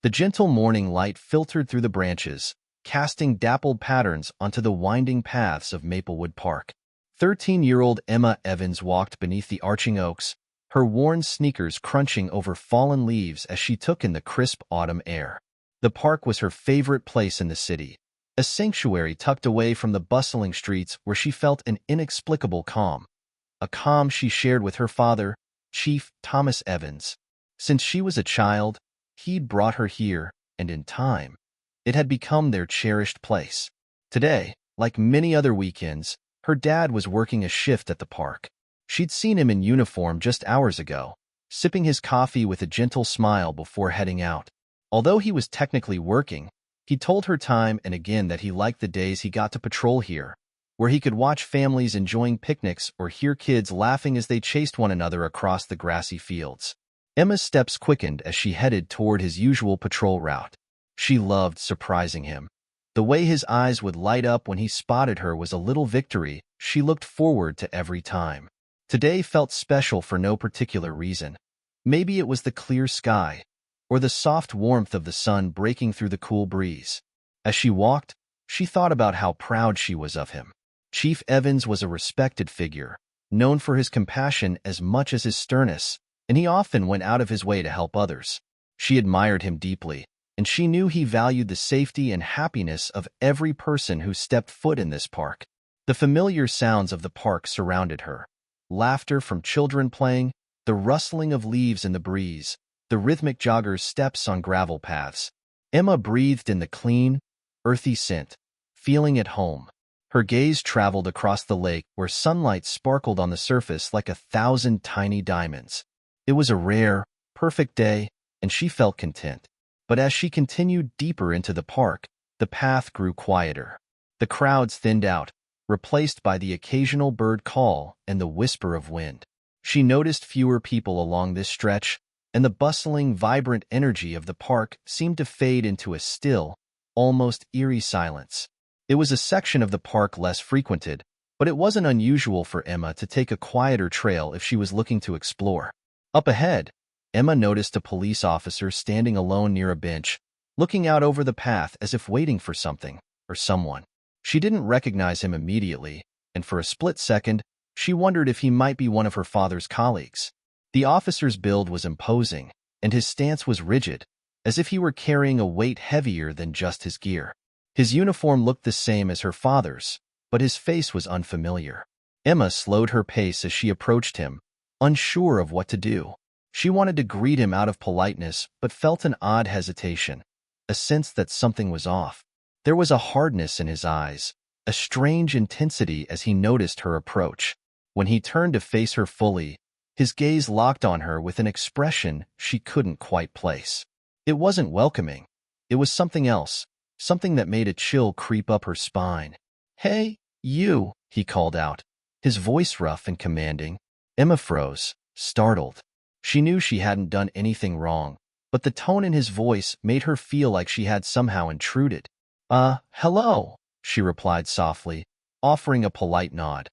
The gentle morning light filtered through the branches, casting dappled patterns onto the winding paths of Maplewood Park. 13-year-old Emma Evans walked beneath the arching oaks, her worn sneakers crunching over fallen leaves as she took in the crisp autumn air. The park was her favorite place in the city, a sanctuary tucked away from the bustling streets where she felt an inexplicable calm, a calm she shared with her father, Chief Thomas Evans. Since she was a child, he'd brought her here, and in time, it had become their cherished place. Today, like many other weekends, her dad was working a shift at the park. She'd seen him in uniform just hours ago, sipping his coffee with a gentle smile before heading out. Although he was technically working, he told her time and again that he liked the days he got to patrol here, where he could watch families enjoying picnics or hear kids laughing as they chased one another across the grassy fields. Emma's steps quickened as she headed toward his usual patrol route. She loved surprising him. The way his eyes would light up when he spotted her was a little victory she looked forward to every time. Today felt special for no particular reason. Maybe it was the clear sky, or the soft warmth of the sun breaking through the cool breeze. As she walked, she thought about how proud she was of him. Chief Evans was a respected figure, known for his compassion as much as his sternness, and he often went out of his way to help others. She admired him deeply, and she knew he valued the safety and happiness of every person who stepped foot in this park. The familiar sounds of the park surrounded her. Laughter from children playing, the rustling of leaves in the breeze, the rhythmic joggers' steps on gravel paths. Emma breathed in the clean, earthy scent, feeling at home. Her gaze traveled across the lake where sunlight sparkled on the surface like 1,000 tiny diamonds. It was a rare, perfect day, and she felt content. But as she continued deeper into the park, the path grew quieter. The crowds thinned out, replaced by the occasional bird call and the whisper of wind. She noticed fewer people along this stretch, and the bustling, vibrant energy of the park seemed to fade into a still, almost eerie silence. It was a section of the park less frequented, but it wasn't unusual for Emma to take a quieter trail if she was looking to explore. Up ahead, Emma noticed a police officer standing alone near a bench, looking out over the path as if waiting for something or someone. She didn't recognize him immediately, and for a split second, she wondered if he might be one of her father's colleagues. The officer's build was imposing, and his stance was rigid, as if he were carrying a weight heavier than just his gear. His uniform looked the same as her father's, but his face was unfamiliar. Emma slowed her pace as she approached him, unsure of what to do. She wanted to greet him out of politeness, but felt an odd hesitation, a sense that something was off. There was a hardness in his eyes, a strange intensity as he noticed her approach. When he turned to face her fully, his gaze locked on her with an expression she couldn't quite place. It wasn't welcoming. It was something else, something that made a chill creep up her spine. "Hey, you," he called out, his voice rough and commanding. Emma froze, startled. She knew she hadn't done anything wrong, but the tone in his voice made her feel like she had somehow intruded. Hello," she replied softly, offering a polite nod,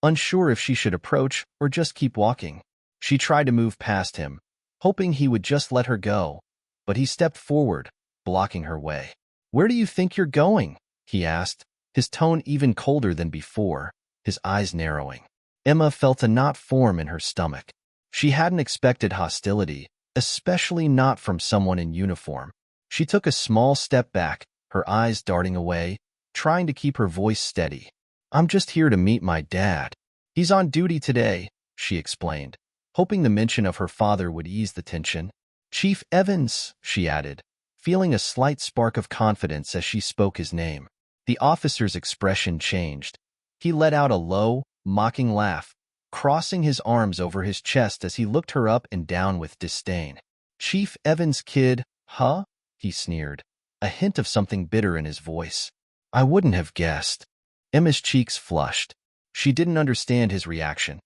unsure if she should approach or just keep walking. She tried to move past him, hoping he would just let her go, but he stepped forward, blocking her way. "Where do you think you're going?" he asked, his tone even colder than before, his eyes narrowing. Emma felt a knot form in her stomach. She hadn't expected hostility, especially not from someone in uniform. She took a small step back, her eyes darting away, trying to keep her voice steady. "I'm just here to meet my dad. He's on duty today," she explained, hoping the mention of her father would ease the tension. "Chief Evans," she added, feeling a slight spark of confidence as she spoke his name. The officer's expression changed. He let out a low, mocking laugh, crossing his arms over his chest as he looked her up and down with disdain. "Chief Evans' kid, huh?" he sneered, a hint of something bitter in his voice. "I wouldn't have guessed." Emma's cheeks flushed. She didn't understand his reaction.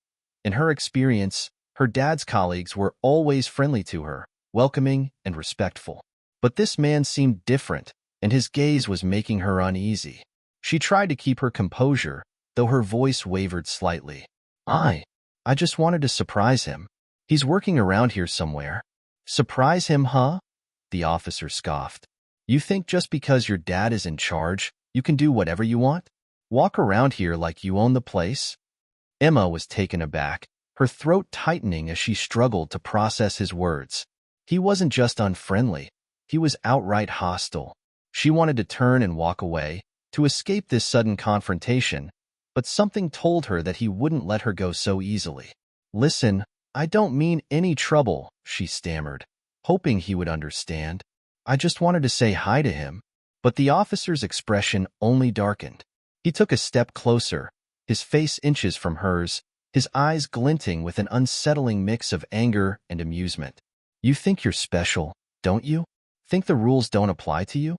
In her experience, her dad's colleagues were always friendly to her, welcoming and respectful. But this man seemed different, and his gaze was making her uneasy. She tried to keep her composure, though her voice wavered slightly. I just wanted to surprise him. He's working around here somewhere." "Surprise him, huh?" the officer scoffed. You think just because your dad is in charge, you can do whatever you want? Walk around here like you own the place? Emma was taken aback, her throat tightening as she struggled to process his words. He wasn't just unfriendly, he was outright hostile. She wanted to turn and walk away, to escape this sudden confrontation, but something told her that he wouldn't let her go so easily. Listen, I don't mean any trouble, she stammered, hoping he would understand. I just wanted to say hi to him. But the officer's expression only darkened. He took a step closer, his face inches from hers, his eyes glinting with an unsettling mix of anger and amusement. You think you're special, don't you? Think the rules don't apply to you?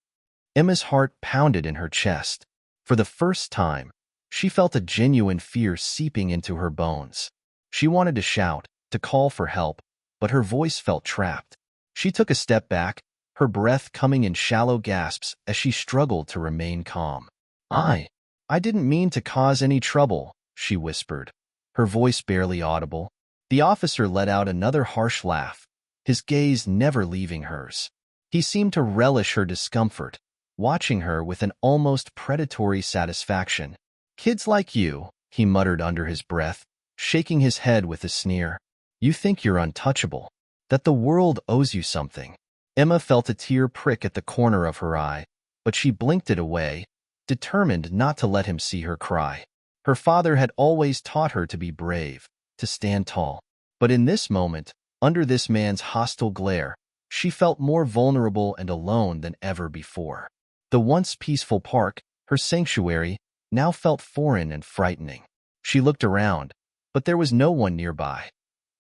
Emma's heart pounded in her chest. For the first time, she felt a genuine fear seeping into her bones. She wanted to shout, to call for help, but her voice felt trapped. She took a step back, her breath coming in shallow gasps as she struggled to remain calm. I didn't mean to cause any trouble, she whispered, her voice barely audible. The officer let out another harsh laugh, his gaze never leaving hers. He seemed to relish her discomfort, watching her with an almost predatory satisfaction. Kids like you, he muttered under his breath, shaking his head with a sneer. You think you're untouchable, that the world owes you something. Emma felt a tear prick at the corner of her eye, but she blinked it away, determined not to let him see her cry. Her father had always taught her to be brave, to stand tall. But in this moment, under this man's hostile glare, she felt more vulnerable and alone than ever before. The once peaceful park, her sanctuary, now felt foreign and frightening. She looked around, but there was no one nearby.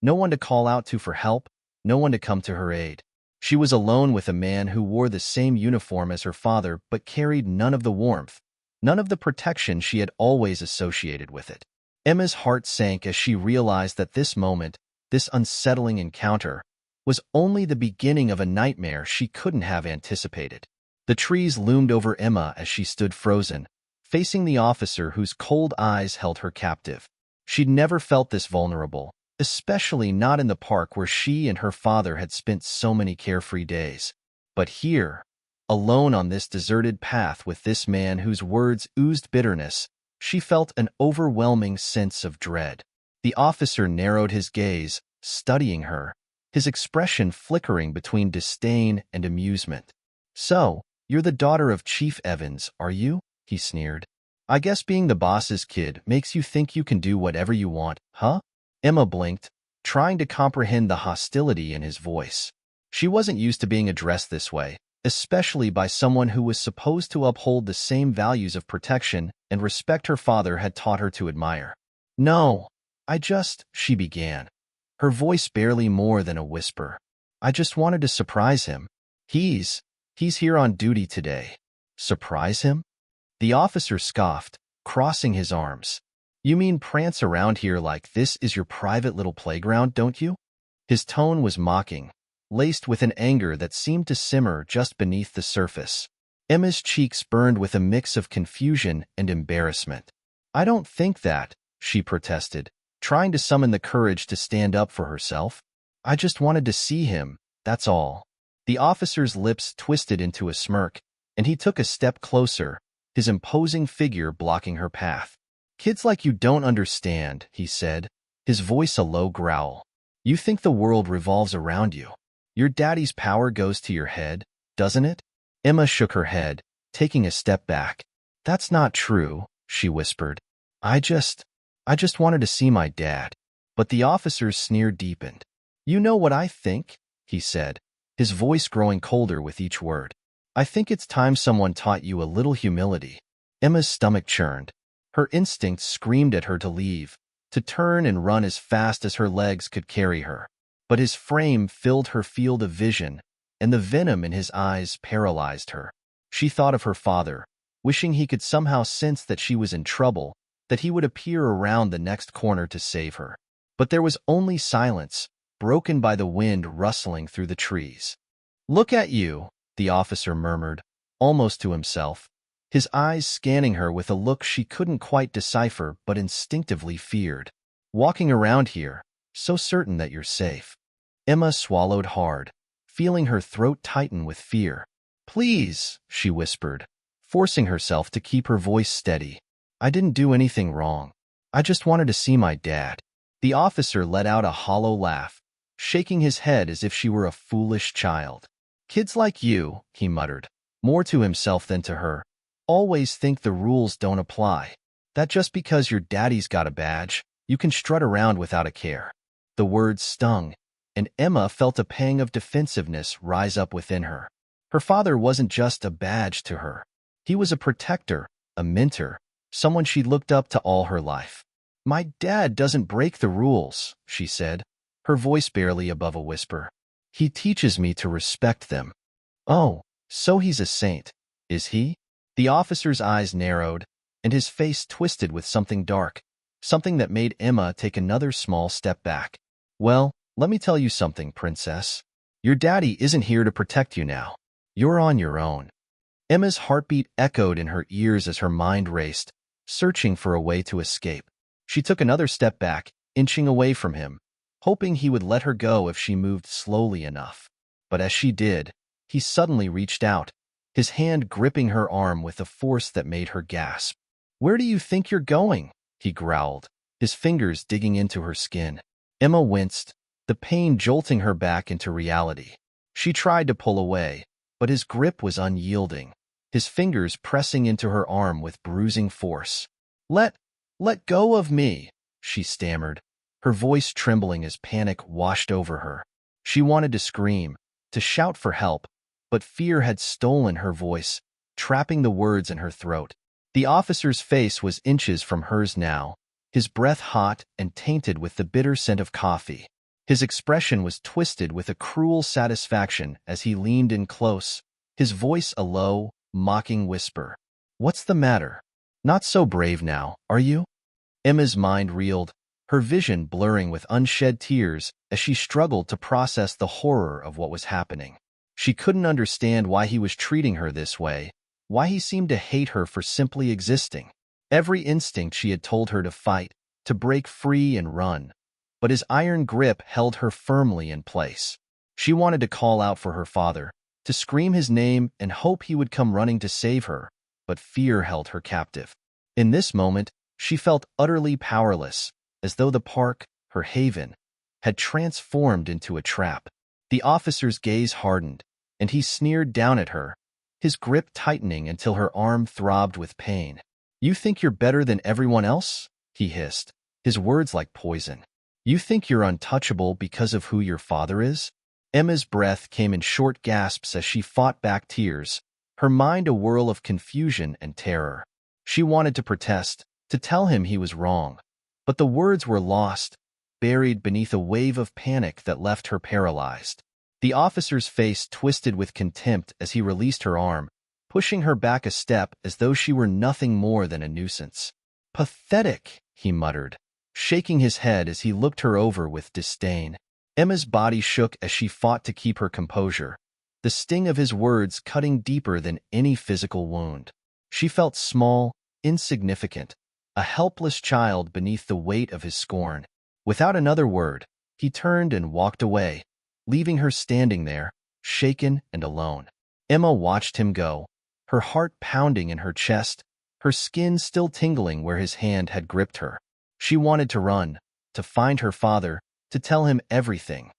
No one to call out to for help, no one to come to her aid. She was alone with a man who wore the same uniform as her father but carried none of the warmth, none of the protection she had always associated with it. Emma's heart sank as she realized that this moment, this unsettling encounter, was only the beginning of a nightmare she couldn't have anticipated. The trees loomed over Emma as she stood frozen, facing the officer whose cold eyes held her captive. She'd never felt this vulnerable, especially not in the park where she and her father had spent so many carefree days. But here, alone on this deserted path with this man whose words oozed bitterness, she felt an overwhelming sense of dread. The officer narrowed his gaze, studying her, his expression flickering between disdain and amusement. So, you're the daughter of Chief Evans, are you? He sneered. I guess being the boss's kid makes you think you can do whatever you want, huh? Emma blinked, trying to comprehend the hostility in his voice. She wasn't used to being addressed this way, especially by someone who was supposed to uphold the same values of protection and respect her father had taught her to admire. No, she began, her voice barely more than a whisper. I just wanted to surprise him. He's here on duty today. Surprise him? The officer scoffed, crossing his arms. You mean prance around here like this is your private little playground, don't you? His tone was mocking, laced with an anger that seemed to simmer just beneath the surface. Emma's cheeks burned with a mix of confusion and embarrassment. I don't think that, she protested, trying to summon the courage to stand up for herself. I just wanted to see him, that's all. The officer's lips twisted into a smirk, and he took a step closer, his imposing figure blocking her path. Kids like you don't understand, he said, his voice a low growl. You think the world revolves around you. Your daddy's power goes to your head, doesn't it? Emma shook her head, taking a step back. That's not true, she whispered. I just wanted to see my dad. But the officer's sneer deepened. You know what I think? He said, his voice growing colder with each word. I think it's time someone taught you a little humility. Emma's stomach churned. Her instincts screamed at her to leave, to turn and run as fast as her legs could carry her. But his frame filled her field of vision, and the venom in his eyes paralyzed her. She thought of her father, wishing he could somehow sense that she was in trouble, that he would appear around the next corner to save her. But there was only silence, broken by the wind rustling through the trees. Look at you, the officer murmured, almost to himself, his eyes scanning her with a look she couldn't quite decipher but instinctively feared. Walking around here, so certain that you're safe. Emma swallowed hard, feeling her throat tighten with fear. "Please," she whispered, forcing herself to keep her voice steady. "I didn't do anything wrong. I just wanted to see my dad." The officer let out a hollow laugh, shaking his head as if she were a foolish child. "Kids like you," he muttered, more to himself than to her, "always think the rules don't apply. That just because your daddy's got a badge, you can strut around without a care." The words stung, and Emma felt a pang of defensiveness rise up within her. Her father wasn't just a badge to her. He was a protector, a mentor, someone she looked up to all her life. "My dad doesn't break the rules," she said, her voice barely above a whisper. "He teaches me to respect them." "Oh, so he's a saint, is he?" The officer's eyes narrowed, and his face twisted with something dark, something that made Emma take another small step back. "Well, let me tell you something, princess. Your daddy isn't here to protect you now. You're on your own." Emma's heartbeat echoed in her ears as her mind raced, searching for a way to escape. She took another step back, inching away from him, hoping he would let her go if she moved slowly enough. But as she did, he suddenly reached out, his hand gripping her arm with a force that made her gasp. "Where do you think you're going?" he growled, his fingers digging into her skin. Emma winced, the pain jolting her back into reality. She tried to pull away, but his grip was unyielding, his fingers pressing into her arm with bruising force. Let go of me," she stammered, her voice trembling as panic washed over her. She wanted to scream, to shout for help, but fear had stolen her voice, trapping the words in her throat. The officer's face was inches from hers now, his breath hot and tainted with the bitter scent of coffee. His expression was twisted with a cruel satisfaction as he leaned in close, his voice a low, mocking whisper. "What's the matter? Not so brave now, are you?" Emma's mind reeled, her vision blurring with unshed tears as she struggled to process the horror of what was happening. She couldn't understand why he was treating her this way, why he seemed to hate her for simply existing. Every instinct she had told her to fight, to break free and run, but his iron grip held her firmly in place. She wanted to call out for her father, to scream his name and hope he would come running to save her, but fear held her captive. In this moment, she felt utterly powerless, as though the park, her haven, had transformed into a trap. The officer's gaze hardened, and he sneered down at her, his grip tightening until her arm throbbed with pain. "You think you're better than everyone else?" he hissed, his words like poison. "You think you're untouchable because of who your father is?" Emma's breath came in short gasps as she fought back tears, her mind a whirl of confusion and terror. She wanted to protest, to tell him he was wrong, but the words were lost, buried beneath a wave of panic that left her paralyzed. The officer's face twisted with contempt as he released her arm, pushing her back a step as though she were nothing more than a nuisance. "Pathetic," he muttered, shaking his head as he looked her over with disdain. Emma's body shook as she fought to keep her composure, the sting of his words cutting deeper than any physical wound. She felt small, insignificant, a helpless child beneath the weight of his scorn. Without another word, he turned and walked away, leaving her standing there, shaken and alone. Emma watched him go, her heart pounding in her chest, her skin still tingling where his hand had gripped her. She wanted to run, to find her father, to tell him everything.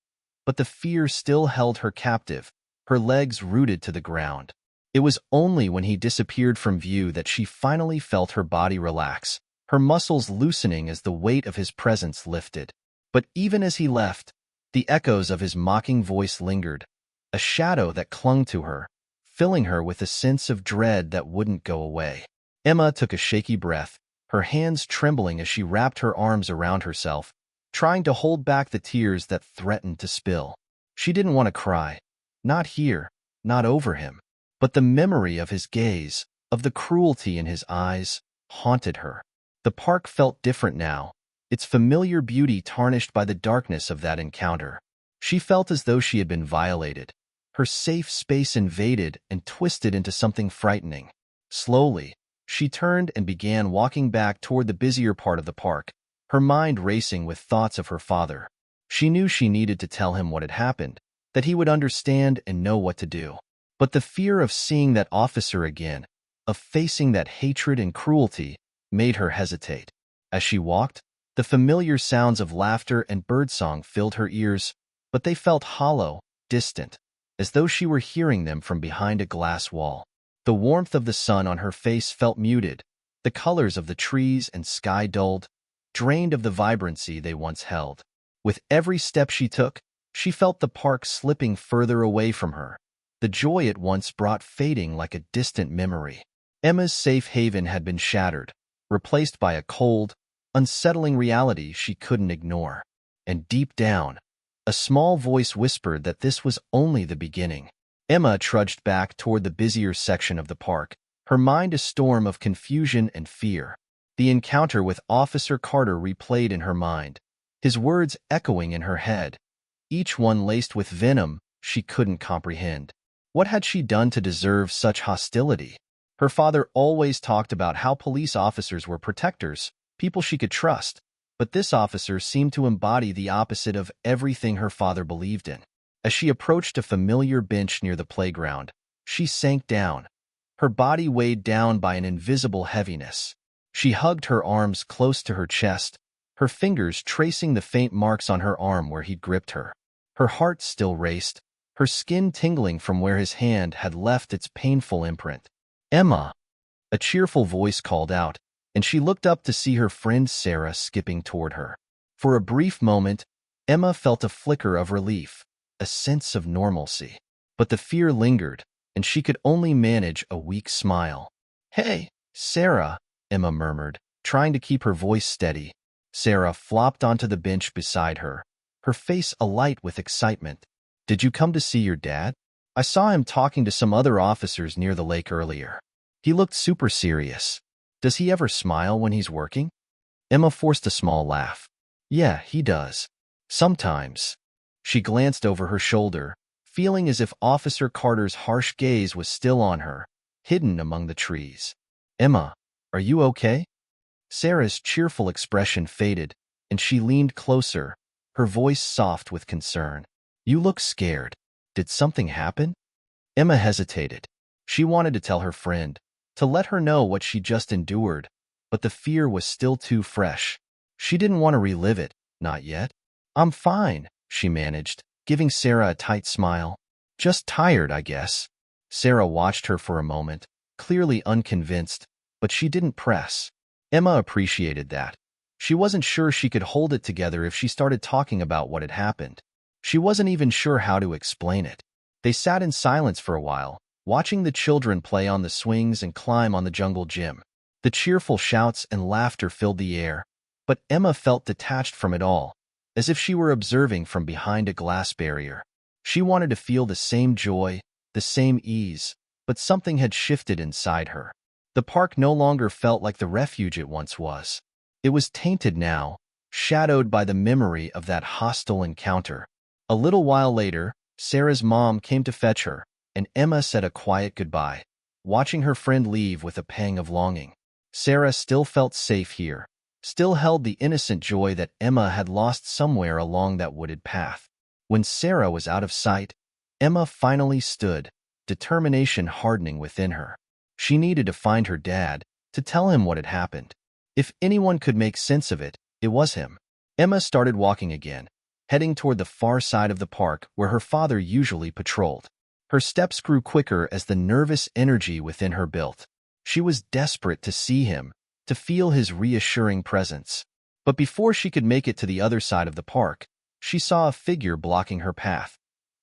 But the fear still held her captive, her legs rooted to the ground. It was only when he disappeared from view that she finally felt her body relax, her muscles loosening as the weight of his presence lifted. But even as he left, the echoes of his mocking voice lingered, a shadow that clung to her, filling her with a sense of dread that wouldn't go away. Emma took a shaky breath, her hands trembling as she wrapped her arms around herself, trying to hold back the tears that threatened to spill. She didn't want to cry, not here, not over him. But the memory of his gaze, of the cruelty in his eyes, haunted her. The park felt different now, its familiar beauty tarnished by the darkness of that encounter. She felt as though she had been violated, her safe space invaded and twisted into something frightening. Slowly, she turned and began walking back toward the busier part of the park, her mind racing with thoughts of her father. She knew she needed to tell him what had happened, that he would understand and know what to do. But the fear of seeing that officer again, of facing that hatred and cruelty, made her hesitate. As she walked, the familiar sounds of laughter and birdsong filled her ears, but they felt hollow, distant, as though she were hearing them from behind a glass wall. The warmth of the sun on her face felt muted, the colors of the trees and sky dulled, drained of the vibrancy they once held. With every step she took, she felt the park slipping further away from her, the joy it once brought fading like a distant memory. Emma's safe haven had been shattered, replaced by a cold, unsettling reality she couldn't ignore. And deep down, a small voice whispered that this was only the beginning. Emma trudged back toward the busier section of the park, her mind a storm of confusion and fear. The encounter with Officer Carter replayed in her mind, his words echoing in her head, each one laced with venom she couldn't comprehend. What had she done to deserve such hostility? Her father always talked about how police officers were protectors, people she could trust, but this officer seemed to embody the opposite of everything her father believed in. As she approached a familiar bench near the playground, she sank down, her body weighed down by an invisible heaviness. She hugged her arms close to her chest, her fingers tracing the faint marks on her arm where he'd gripped her. Her heart still raced, her skin tingling from where his hand had left its painful imprint. "Emma!" A cheerful voice called out, and she looked up to see her friend Sarah skipping toward her. For a brief moment, Emma felt a flicker of relief, a sense of normalcy. But the fear lingered, and she could only manage a weak smile. "Hey, Sarah," Emma murmured, trying to keep her voice steady. Sarah flopped onto the bench beside her, her face alight with excitement. "Did you come to see your dad? I saw him talking to some other officers near the lake earlier. He looked super serious. Does he ever smile when he's working?" Emma forced a small laugh. "Yeah, he does. Sometimes." She glanced over her shoulder, feeling as if Officer Carter's harsh gaze was still on her, hidden among the trees. "Emma, are you okay?" Sarah's cheerful expression faded, and she leaned closer, her voice soft with concern. "You look scared. Did something happen?" Emma hesitated. She wanted to tell her friend, to let her know what she just endured, but the fear was still too fresh. She didn't want to relive it, not yet. "I'm fine," she managed, giving Sarah a tight smile. "Just tired, I guess." Sarah watched her for a moment, clearly unconvinced, but she didn't press. Emma appreciated that. She wasn't sure she could hold it together if she started talking about what had happened. She wasn't even sure how to explain it. They sat in silence for a while, watching the children play on the swings and climb on the jungle gym. The cheerful shouts and laughter filled the air, but Emma felt detached from it all, as if she were observing from behind a glass barrier. She wanted to feel the same joy, the same ease, but something had shifted inside her. The park no longer felt like the refuge it once was. It was tainted now, shadowed by the memory of that hostile encounter. A little while later, Sarah's mom came to fetch her, and Emma said a quiet goodbye, watching her friend leave with a pang of longing. Sarah still felt safe here, still held the innocent joy that Emma had lost somewhere along that wooded path. When Sarah was out of sight, Emma finally stood, determination hardening within her. She needed to find her dad, to tell him what had happened. If anyone could make sense of it, it was him. Emma started walking again, heading toward the far side of the park where her father usually patrolled. Her steps grew quicker as the nervous energy within her built. She was desperate to see him, to feel his reassuring presence. But before she could make it to the other side of the park, she saw a figure blocking her path.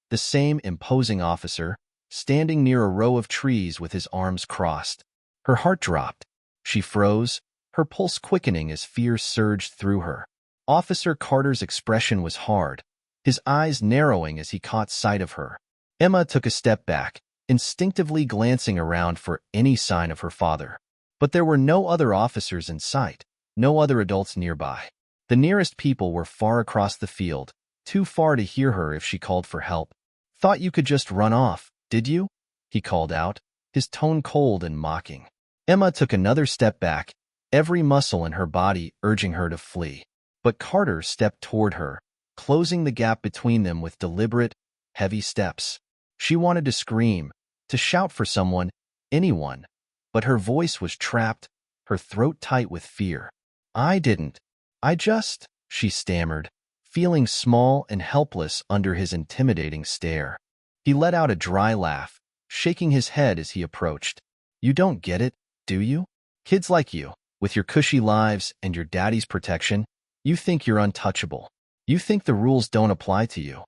The same imposing officer, standing near a row of trees with his arms crossed. Her heart dropped. She froze, her pulse quickening as fear surged through her. Officer Carter's expression was hard, his eyes narrowing as he caught sight of her. Emma took a step back, instinctively glancing around for any sign of her father. But there were no other officers in sight, no other adults nearby. The nearest people were far across the field, too far to hear her if she called for help. "Thought you could just run off, did you?" he called out, his tone cold and mocking. Emma took another step back, every muscle in her body urging her to flee. But Carter stepped toward her, closing the gap between them with deliberate, heavy steps. She wanted to scream, to shout for someone, anyone, but her voice was trapped, her throat tight with fear. I didn't. She stammered, feeling small and helpless under his intimidating stare. He let out a dry laugh, shaking his head as he approached. You don't get it, do you? Kids like you, with your cushy lives and your daddy's protection, you think you're untouchable. You think the rules don't apply to you.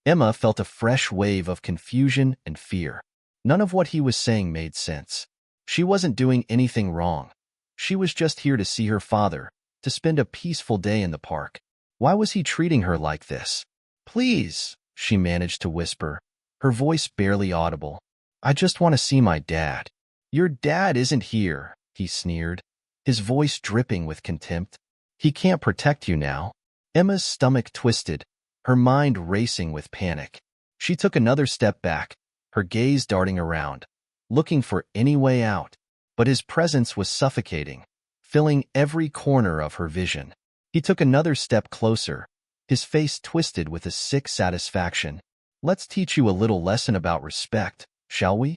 Emma felt a fresh wave of confusion and fear. None of what he was saying made sense. She wasn't doing anything wrong. She was just here to see her father, to spend a peaceful day in the park. Why was he treating her like this? Please, she managed to whisper, her voice barely audible. I just want to see my dad. Your dad isn't here, he sneered, his voice dripping with contempt. He can't protect you now. Emma's stomach twisted, her mind racing with panic. She took another step back, her gaze darting around, looking for any way out. But his presence was suffocating, filling every corner of her vision. He took another step closer, his face twisted with a sick satisfaction. Let's teach you a little lesson about respect, shall we?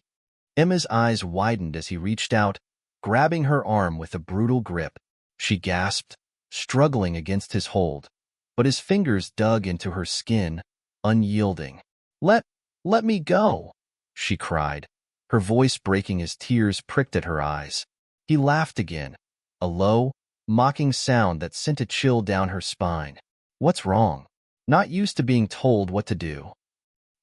Emma's eyes widened as he reached out, grabbing her arm with a brutal grip. She gasped, struggling against his hold, but his fingers dug into her skin, unyielding. Let me go, she cried, her voice breaking as tears pricked at her eyes. He laughed again, a low, mocking sound that sent a chill down her spine. What's wrong? Not used to being told what to do.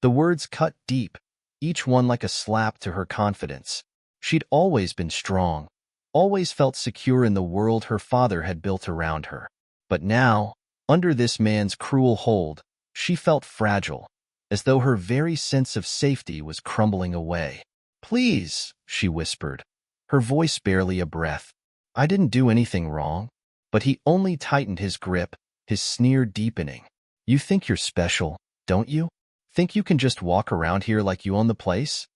The words cut deep, each one like a slap to her confidence. She'd always been strong, always felt secure in the world her father had built around her. But now, under this man's cruel hold, she felt fragile, as though her very sense of safety was crumbling away. Please, she whispered, her voice barely a breath. I didn't do anything wrong. But he only tightened his grip, his sneer deepening. You think you're special, don't you? Think you can just walk around here like you own the place?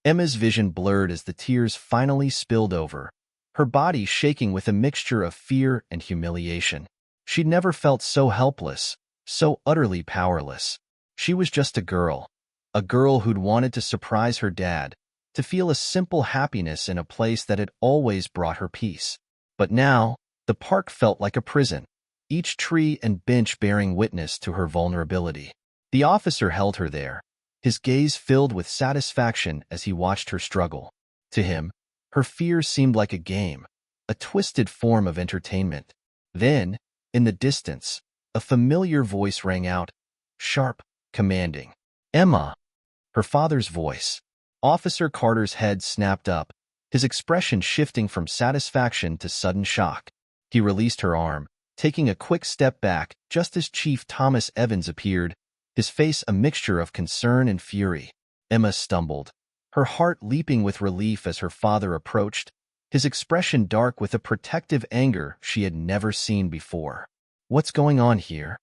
Emma's vision blurred as the tears finally spilled over, her body shaking with a mixture of fear and humiliation. She'd never felt so helpless, so utterly powerless. She was just a girl who'd wanted to surprise her dad, to feel a simple happiness in a place that had always brought her peace. But now, the park felt like a prison, each tree and bench bearing witness to her vulnerability. The officer held her there, his gaze filled with satisfaction as he watched her struggle. To him, her fear seemed like a game, a twisted form of entertainment. Then, in the distance, a familiar voice rang out, sharp, commanding. Emma! Her father's voice. Officer Carter's head snapped up, his expression shifting from satisfaction to sudden shock. He released her arm, taking a quick step back just as Chief Thomas Evans appeared, his face a mixture of concern and fury. Emma stumbled, her heart leaping with relief as her father approached, his expression dark with a protective anger she had never seen before. What's going on here?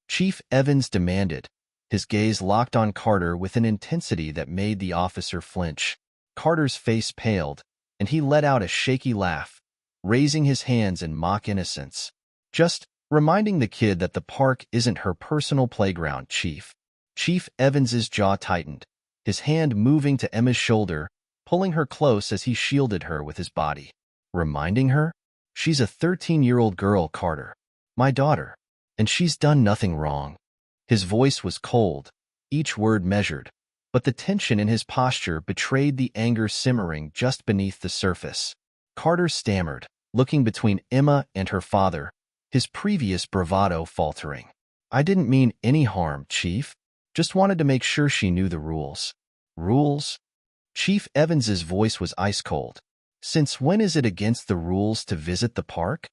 Chief Evans demanded, his gaze locked on Carter with an intensity that made the officer flinch. Carter's face paled, and he let out a shaky laugh, raising his hands in mock innocence. Just reminding the kid that the park isn't her personal playground, Chief. Chief Evans's jaw tightened, his hand moving to Emma's shoulder, pulling her close as he shielded her with his body. Reminding her? She's a 13-year-old girl, Carter. My daughter. And she's done nothing wrong. His voice was cold, each word measured, but the tension in his posture betrayed the anger simmering just beneath the surface. Carter stammered, looking between Emma and her father, his previous bravado faltering. I didn't mean any harm, Chief. Just wanted to make sure she knew the rules. Rules? Chief Evans's voice was ice cold. Since when is it against the rules to visit the park?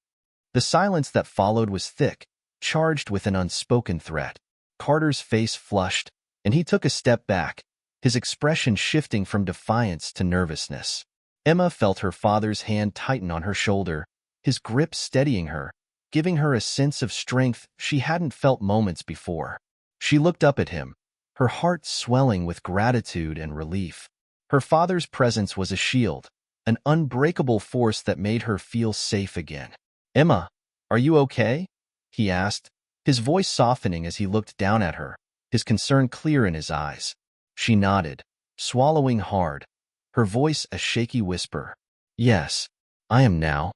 The silence that followed was thick, charged with an unspoken threat. Carter's face flushed, and he took a step back, his expression shifting from defiance to nervousness. Emma felt her father's hand tighten on her shoulder, his grip steadying her, giving her a sense of strength she hadn't felt moments before. She looked up at him, her heart swelling with gratitude and relief. Her father's presence was a shield, an unbreakable force that made her feel safe again. Emma, are you okay? He asked, his voice softening as he looked down at her, his concern clear in his eyes. She nodded, swallowing hard, her voice a shaky whisper. Yes, I am now.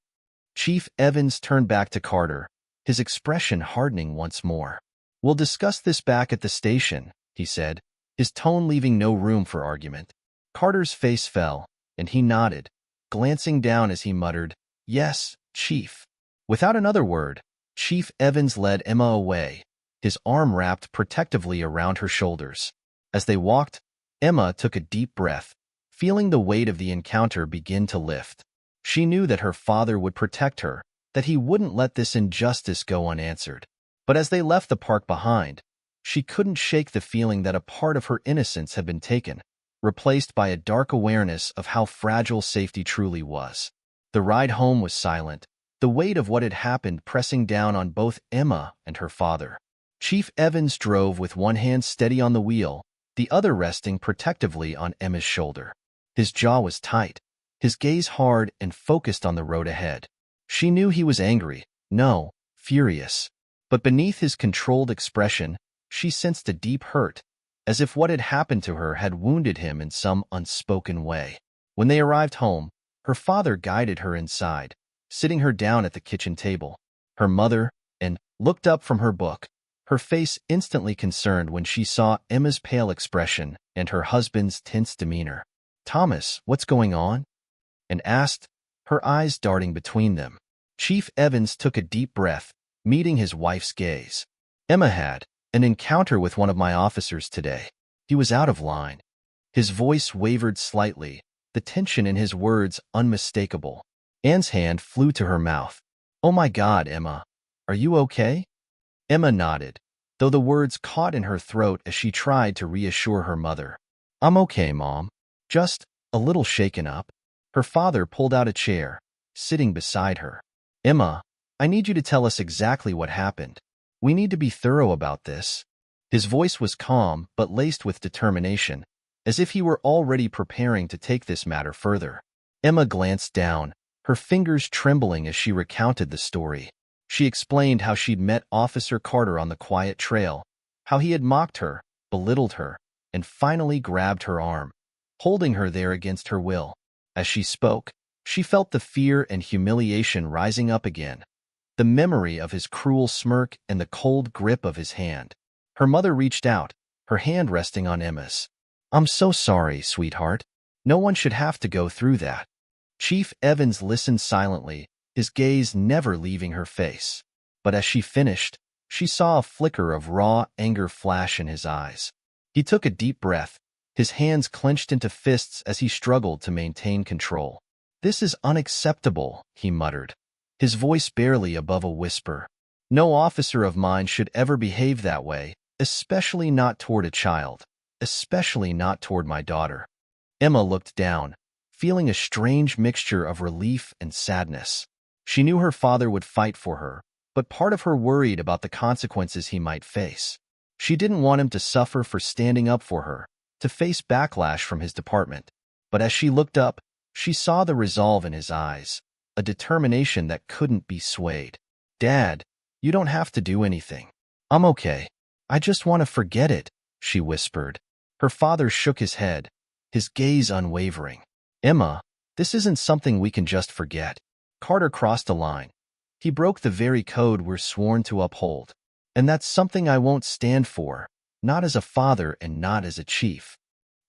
Chief Evans turned back to Carter, his expression hardening once more. We'll discuss this back at the station, he said, his tone leaving no room for argument. Carter's face fell, and he nodded, glancing down as he muttered, Yes, Chief. Without another word, Chief Evans led Emma away, his arm wrapped protectively around her shoulders. As they walked, Emma took a deep breath, feeling the weight of the encounter begin to lift. She knew that her father would protect her, that he wouldn't let this injustice go unanswered. But as they left the park behind, she couldn't shake the feeling that a part of her innocence had been taken, replaced by a dark awareness of how fragile safety truly was. The ride home was silent, the weight of what had happened pressing down on both Emma and her father. Chief Evans drove with one hand steady on the wheel, the other resting protectively on Emma's shoulder. His jaw was tight, his gaze hard and focused on the road ahead. She knew he was angry, no, furious. But beneath his controlled expression, she sensed a deep hurt, as if what had happened to her had wounded him in some unspoken way. When they arrived home, her father guided her inside, sitting her down at the kitchen table. Her mother, and looked up from her book, her face instantly concerned when she saw Emma's pale expression and her husband's tense demeanor. Thomas, what's going on? And asked, her eyes darting between them. Chief Evans took a deep breath, meeting his wife's gaze. Emma had an encounter with one of my officers today. He was out of line. His voice wavered slightly, the tension in his words unmistakable. Anne's hand flew to her mouth. Oh my God, Emma. Are you okay? Emma nodded, though the words caught in her throat as she tried to reassure her mother. I'm okay, Mom. Just a little shaken up. Her father pulled out a chair, sitting beside her. Emma, I need you to tell us exactly what happened. We need to be thorough about this. His voice was calm but laced with determination, as if he were already preparing to take this matter further. Emma glanced down, her fingers trembling as she recounted the story. She explained how she'd met Officer Carter on the quiet trail, how he had mocked her, belittled her, and finally grabbed her arm, holding her there against her will. As she spoke, she felt the fear and humiliation rising up again, the memory of his cruel smirk and the cold grip of his hand. Her mother reached out, her hand resting on Emma's. I'm so sorry, sweetheart. No one should have to go through that. Chief Evans listened silently, his gaze never leaving her face. But as she finished, she saw a flicker of raw anger flash in his eyes. He took a deep breath, his hands clenched into fists as he struggled to maintain control. This is unacceptable, he muttered, his voice barely above a whisper. No officer of mine should ever behave that way, especially not toward a child, especially not toward my daughter. Emma looked down, feeling a strange mixture of relief and sadness. She knew her father would fight for her, but part of her worried about the consequences he might face. She didn't want him to suffer for standing up for her, to face backlash from his department. But as she looked up, she saw the resolve in his eyes, a determination that couldn't be swayed. Dad, you don't have to do anything. I'm okay. I just want to forget it, she whispered. Her father shook his head, his gaze unwavering. Emma, this isn't something we can just forget. Carter crossed a line. He broke the very code we're sworn to uphold. And that's something I won't stand for, not as a father and not as a chief.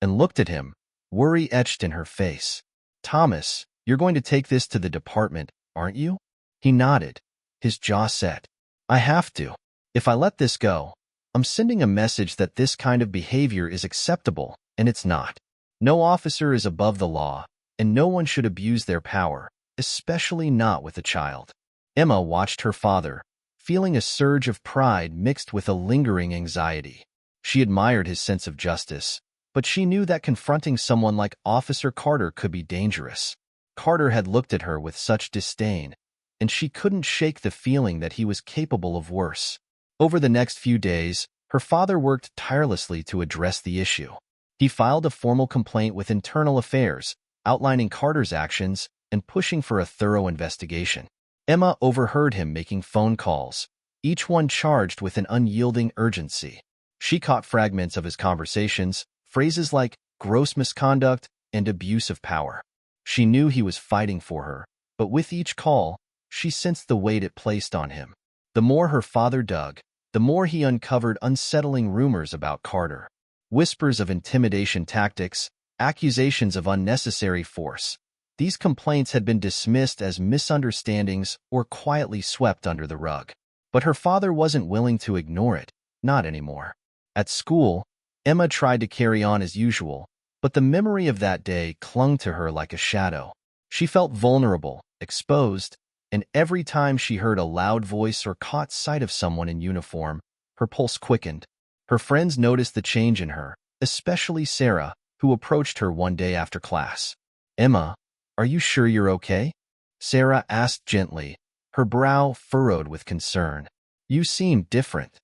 And looked at him, worry etched in her face. Thomas, you're going to take this to the department, aren't you? He nodded, his jaw set. I have to. If I let this go, I'm sending a message that this kind of behavior is acceptable, and it's not. No officer is above the law, and no one should abuse their power, especially not with a child. Emma watched her father, feeling a surge of pride mixed with a lingering anxiety. She admired his sense of justice, but she knew that confronting someone like Officer Carter could be dangerous. Carter had looked at her with such disdain, and she couldn't shake the feeling that he was capable of worse. Over the next few days, her father worked tirelessly to address the issue. He filed a formal complaint with Internal Affairs, outlining Carter's actions and pushing for a thorough investigation. Emma overheard him making phone calls, each one charged with an unyielding urgency. She caught fragments of his conversations, phrases like gross misconduct and abuse of power. She knew he was fighting for her, but with each call, she sensed the weight it placed on him. The more her father dug, the more he uncovered unsettling rumors about Carter. Whispers of intimidation tactics, accusations of unnecessary force. These complaints had been dismissed as misunderstandings or quietly swept under the rug. But her father wasn't willing to ignore it, not anymore. At school, Emma tried to carry on as usual, but the memory of that day clung to her like a shadow. She felt vulnerable, exposed, and every time she heard a loud voice or caught sight of someone in uniform, her pulse quickened. Her friends noticed the change in her, especially Sarah, who approached her one day after class. "Emma, are you sure you're okay?" Sarah asked gently, her brow furrowed with concern. "You seem different."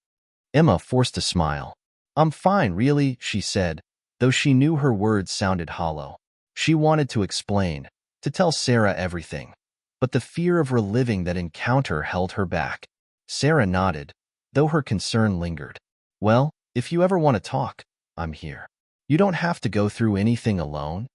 Emma forced a smile. "I'm fine, really," she said, though she knew her words sounded hollow. She wanted to explain, to tell Sarah everything, but the fear of reliving that encounter held her back. Sarah nodded, though her concern lingered. "Well, if you ever want to talk, I'm here. You don't have to go through anything alone."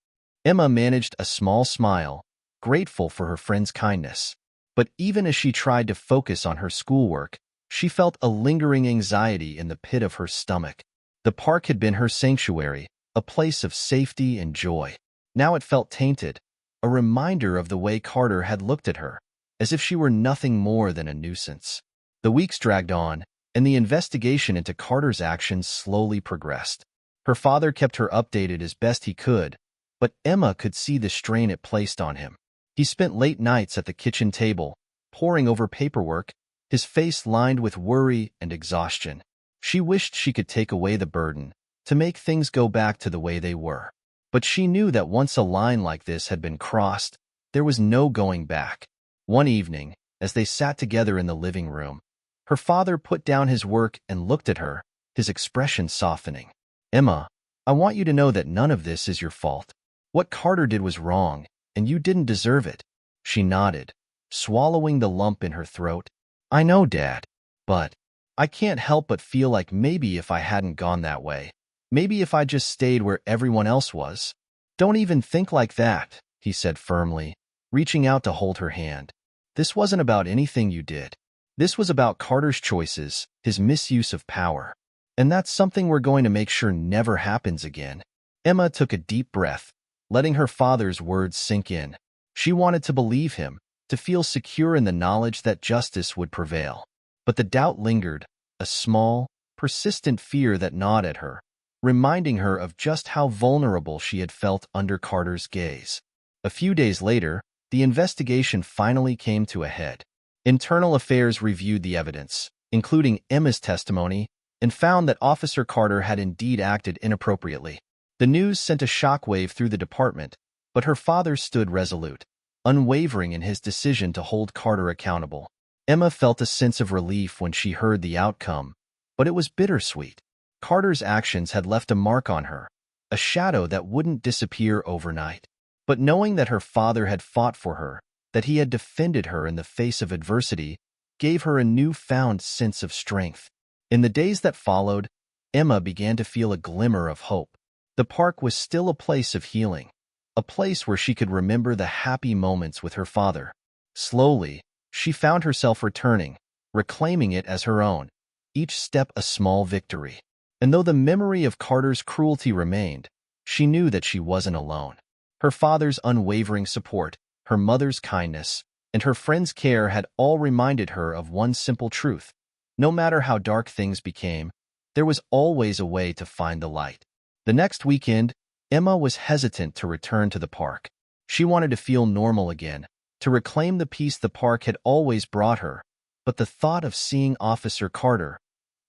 Emma managed a small smile, grateful for her friend's kindness. But even as she tried to focus on her schoolwork, she felt a lingering anxiety in the pit of her stomach. The park had been her sanctuary, a place of safety and joy. Now it felt tainted, a reminder of the way Carter had looked at her, as if she were nothing more than a nuisance. The weeks dragged on, and the investigation into Carter's actions slowly progressed. Her father kept her updated as best he could, but Emma could see the strain it placed on him. He spent late nights at the kitchen table, poring over paperwork, his face lined with worry and exhaustion. She wished she could take away the burden, to make things go back to the way they were. But she knew that once a line like this had been crossed, there was no going back. One evening, as they sat together in the living room, her father put down his work and looked at her, his expression softening. "Emma, I want you to know that none of this is your fault. What Carter did was wrong, and you didn't deserve it." She nodded, swallowing the lump in her throat. "I know, Dad, but I can't help but feel like maybe if I hadn't gone that way, maybe if I just stayed where everyone else was." "Don't even think like that," he said firmly, reaching out to hold her hand. "This wasn't about anything you did. This was about Carter's choices, his misuse of power. And that's something we're going to make sure never happens again." Emma took a deep breath, letting her father's words sink in. She wanted to believe him, to feel secure in the knowledge that justice would prevail. But the doubt lingered, a small, persistent fear that gnawed at her, reminding her of just how vulnerable she had felt under Carter's gaze. A few days later, the investigation finally came to a head. Internal Affairs reviewed the evidence, including Emma's testimony, and found that Officer Carter had indeed acted inappropriately. The news sent a shockwave through the department, but her father stood resolute, unwavering in his decision to hold Carter accountable. Emma felt a sense of relief when she heard the outcome, but it was bittersweet. Carter's actions had left a mark on her, a shadow that wouldn't disappear overnight. But knowing that her father had fought for her, that he had defended her in the face of adversity, gave her a newfound sense of strength. In the days that followed, Emma began to feel a glimmer of hope. The park was still a place of healing, a place where she could remember the happy moments with her father. Slowly, she found herself returning, reclaiming it as her own, each step a small victory. And though the memory of Carter's cruelty remained, she knew that she wasn't alone. Her father's unwavering support, her mother's kindness, and her friend's care had all reminded her of one simple truth. No matter how dark things became, there was always a way to find the light. The next weekend, Emma was hesitant to return to the park. She wanted to feel normal again, to reclaim the peace the park had always brought her, but the thought of seeing Officer Carter,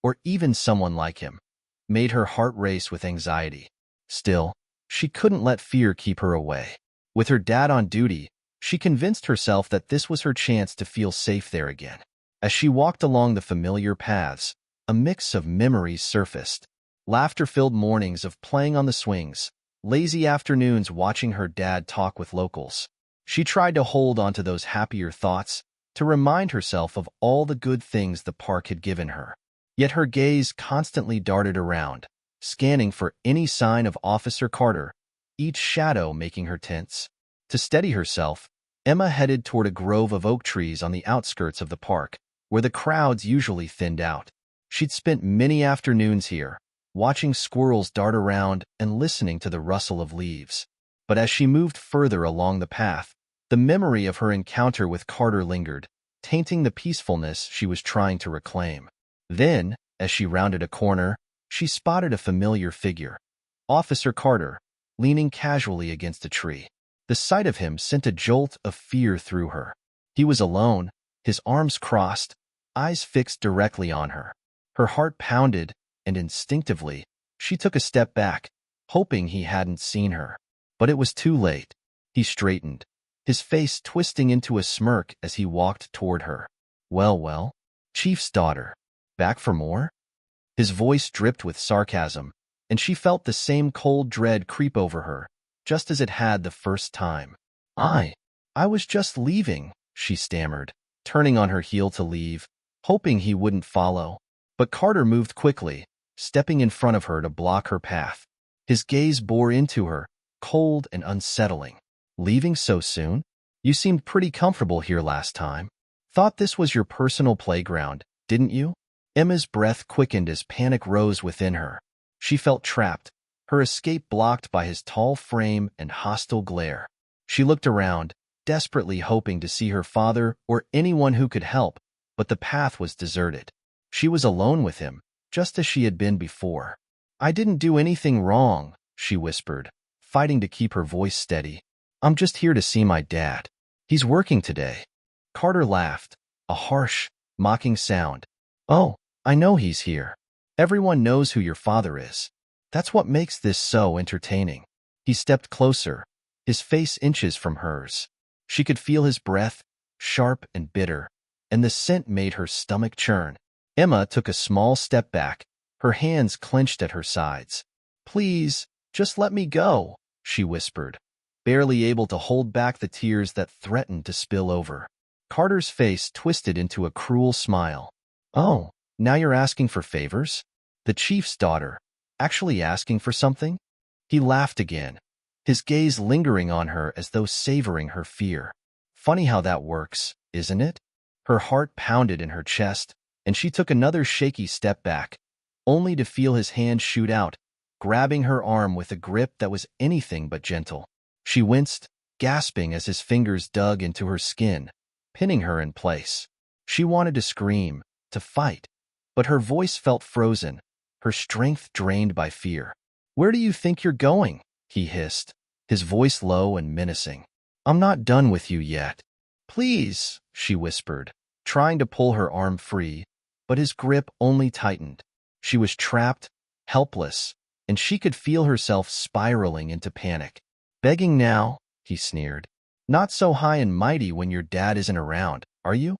or even someone like him, made her heart race with anxiety. Still, she couldn't let fear keep her away. With her dad on duty, she convinced herself that this was her chance to feel safe there again. As she walked along the familiar paths, a mix of memories surfaced. Laughter-filled mornings of playing on the swings, lazy afternoons watching her dad talk with locals. She tried to hold on to those happier thoughts, to remind herself of all the good things the park had given her. Yet her gaze constantly darted around, scanning for any sign of Officer Carter, each shadow making her tense. To steady herself, Emma headed toward a grove of oak trees on the outskirts of the park, where the crowds usually thinned out. She'd spent many afternoons here, watching squirrels dart around and listening to the rustle of leaves. But as she moved further along the path, the memory of her encounter with Carter lingered, tainting the peacefulness she was trying to reclaim. Then, as she rounded a corner, she spotted a familiar figure. Officer Carter, leaning casually against a tree. The sight of him sent a jolt of fear through her. He was alone, his arms crossed, eyes fixed directly on her. Her heart pounded, and instinctively, she took a step back, hoping he hadn't seen her. But it was too late. He straightened, his face twisting into a smirk as he walked toward her. Well, Chief's daughter. Back for more? His voice dripped with sarcasm, and she felt the same cold dread creep over her, just as it had the first time. I was just leaving, she stammered, turning on her heel to leave, hoping he wouldn't follow. But Carter moved quickly, stepping in front of her to block her path. His gaze bore into her, cold and unsettling. Leaving so soon? You seemed pretty comfortable here last time. Thought this was your personal playground, didn't you? Emma's breath quickened as panic rose within her. She felt trapped, her escape blocked by his tall frame and hostile glare. She looked around, desperately hoping to see her father or anyone who could help, but the path was deserted. She was alone with him, just as she had been before. I didn't do anything wrong, she whispered, fighting to keep her voice steady. I'm just here to see my dad. He's working today. Carter laughed, a harsh, mocking sound. Oh, I know he's here. Everyone knows who your father is. That's what makes this so entertaining. He stepped closer, his face inches from hers. She could feel his breath, sharp and bitter, and the scent made her stomach churn. Emma took a small step back, her hands clenched at her sides. Please, just let me go, she whispered, barely able to hold back the tears that threatened to spill over. Carter's face twisted into a cruel smile. Oh, now you're asking for favors? The chief's daughter, actually asking for something? He laughed again, his gaze lingering on her as though savoring her fear. Funny how that works, isn't it? Her heart pounded in her chest, and she took another shaky step back, only to feel his hand shoot out, grabbing her arm with a grip that was anything but gentle. She winced, gasping as his fingers dug into her skin, pinning her in place. She wanted to scream, to fight, but her voice felt frozen, her strength drained by fear. Where do you think you're going? He hissed, his voice low and menacing. I'm not done with you yet. Please, she whispered, trying to pull her arm free, but his grip only tightened. She was trapped, helpless, and she could feel herself spiraling into panic. Begging now? He sneered. Not so high and mighty when your dad isn't around, are you?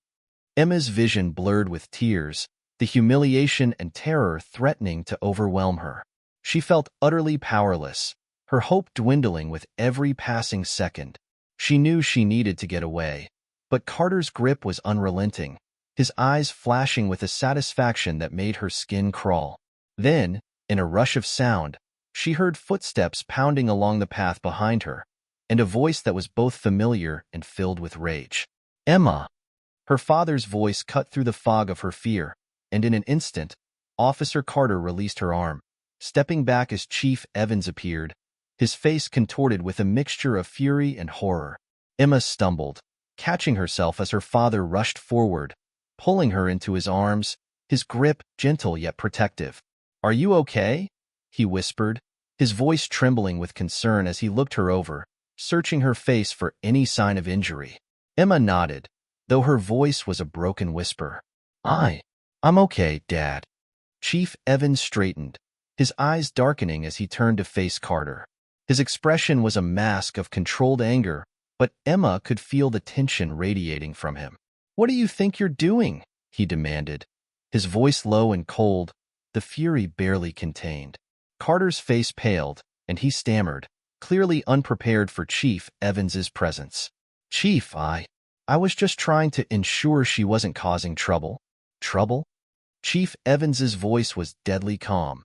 Emma's vision blurred with tears, the humiliation and terror threatening to overwhelm her. She felt utterly powerless, her hope dwindling with every passing second. She knew she needed to get away, but Carter's grip was unrelenting, his eyes flashing with a satisfaction that made her skin crawl. Then, in a rush of sound, she heard footsteps pounding along the path behind her, and a voice that was both familiar and filled with rage. Emma! Her father's voice cut through the fog of her fear, and in an instant, Officer Carter released her arm, stepping back as Chief Evans appeared, his face contorted with a mixture of fury and horror. Emma stumbled, catching herself as her father rushed forward, pulling her into his arms, his grip gentle yet protective. Are you okay? He whispered, his voice trembling with concern as he looked her over, searching her face for any sign of injury. Emma nodded, though her voice was a broken whisper. I'm okay, Dad. Chief Evans straightened, his eyes darkening as he turned to face Carter. His expression was a mask of controlled anger, but Emma could feel the tension radiating from him. What do you think you're doing? He demanded, his voice low and cold, the fury barely contained. Carter's face paled, and he stammered, clearly unprepared for Chief Evans's presence. Chief, I was just trying to ensure she wasn't causing trouble. Trouble? Chief Evans's voice was deadly calm,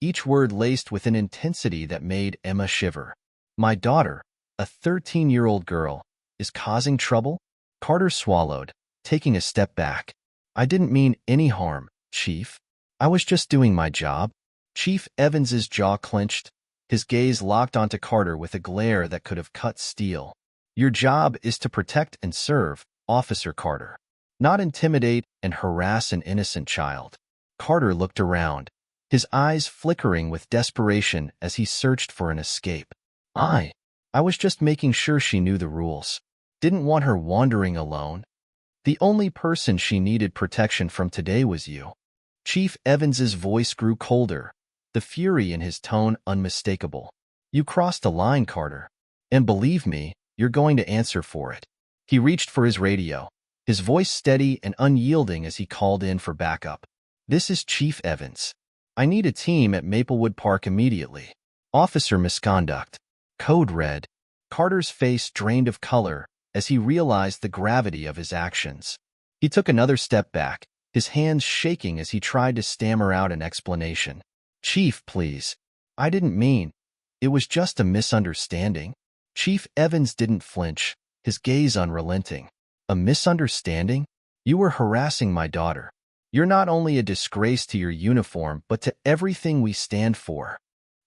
each word laced with an intensity that made Emma shiver. My daughter, a 13-year-old girl, is causing trouble? Carter swallowed, taking a step back. I didn't mean any harm, Chief. I was just doing my job. Chief Evans's jaw clenched, his gaze locked onto Carter with a glare that could have cut steel. Your job is to protect and serve, Officer Carter, not intimidate and harass an innocent child. Carter looked around, his eyes flickering with desperation as he searched for an escape. I was just making sure she knew the rules. Didn't want her wandering alone. The only person she needed protection from today was you. Chief Evans's voice grew colder, the fury in his tone unmistakable. You crossed a line, Carter. And believe me, you're going to answer for it. He reached for his radio, his voice steady and unyielding as he called in for backup. This is Chief Evans. I need a team at Maplewood Park immediately. Officer misconduct. Code red. Carter's face drained of color as he realized the gravity of his actions. He took another step back, his hands shaking as he tried to stammer out an explanation. Chief, please. I didn't mean. It was just a misunderstanding. Chief Evans didn't flinch, his gaze unrelenting. A misunderstanding? You were harassing my daughter. You're not only a disgrace to your uniform, but to everything we stand for.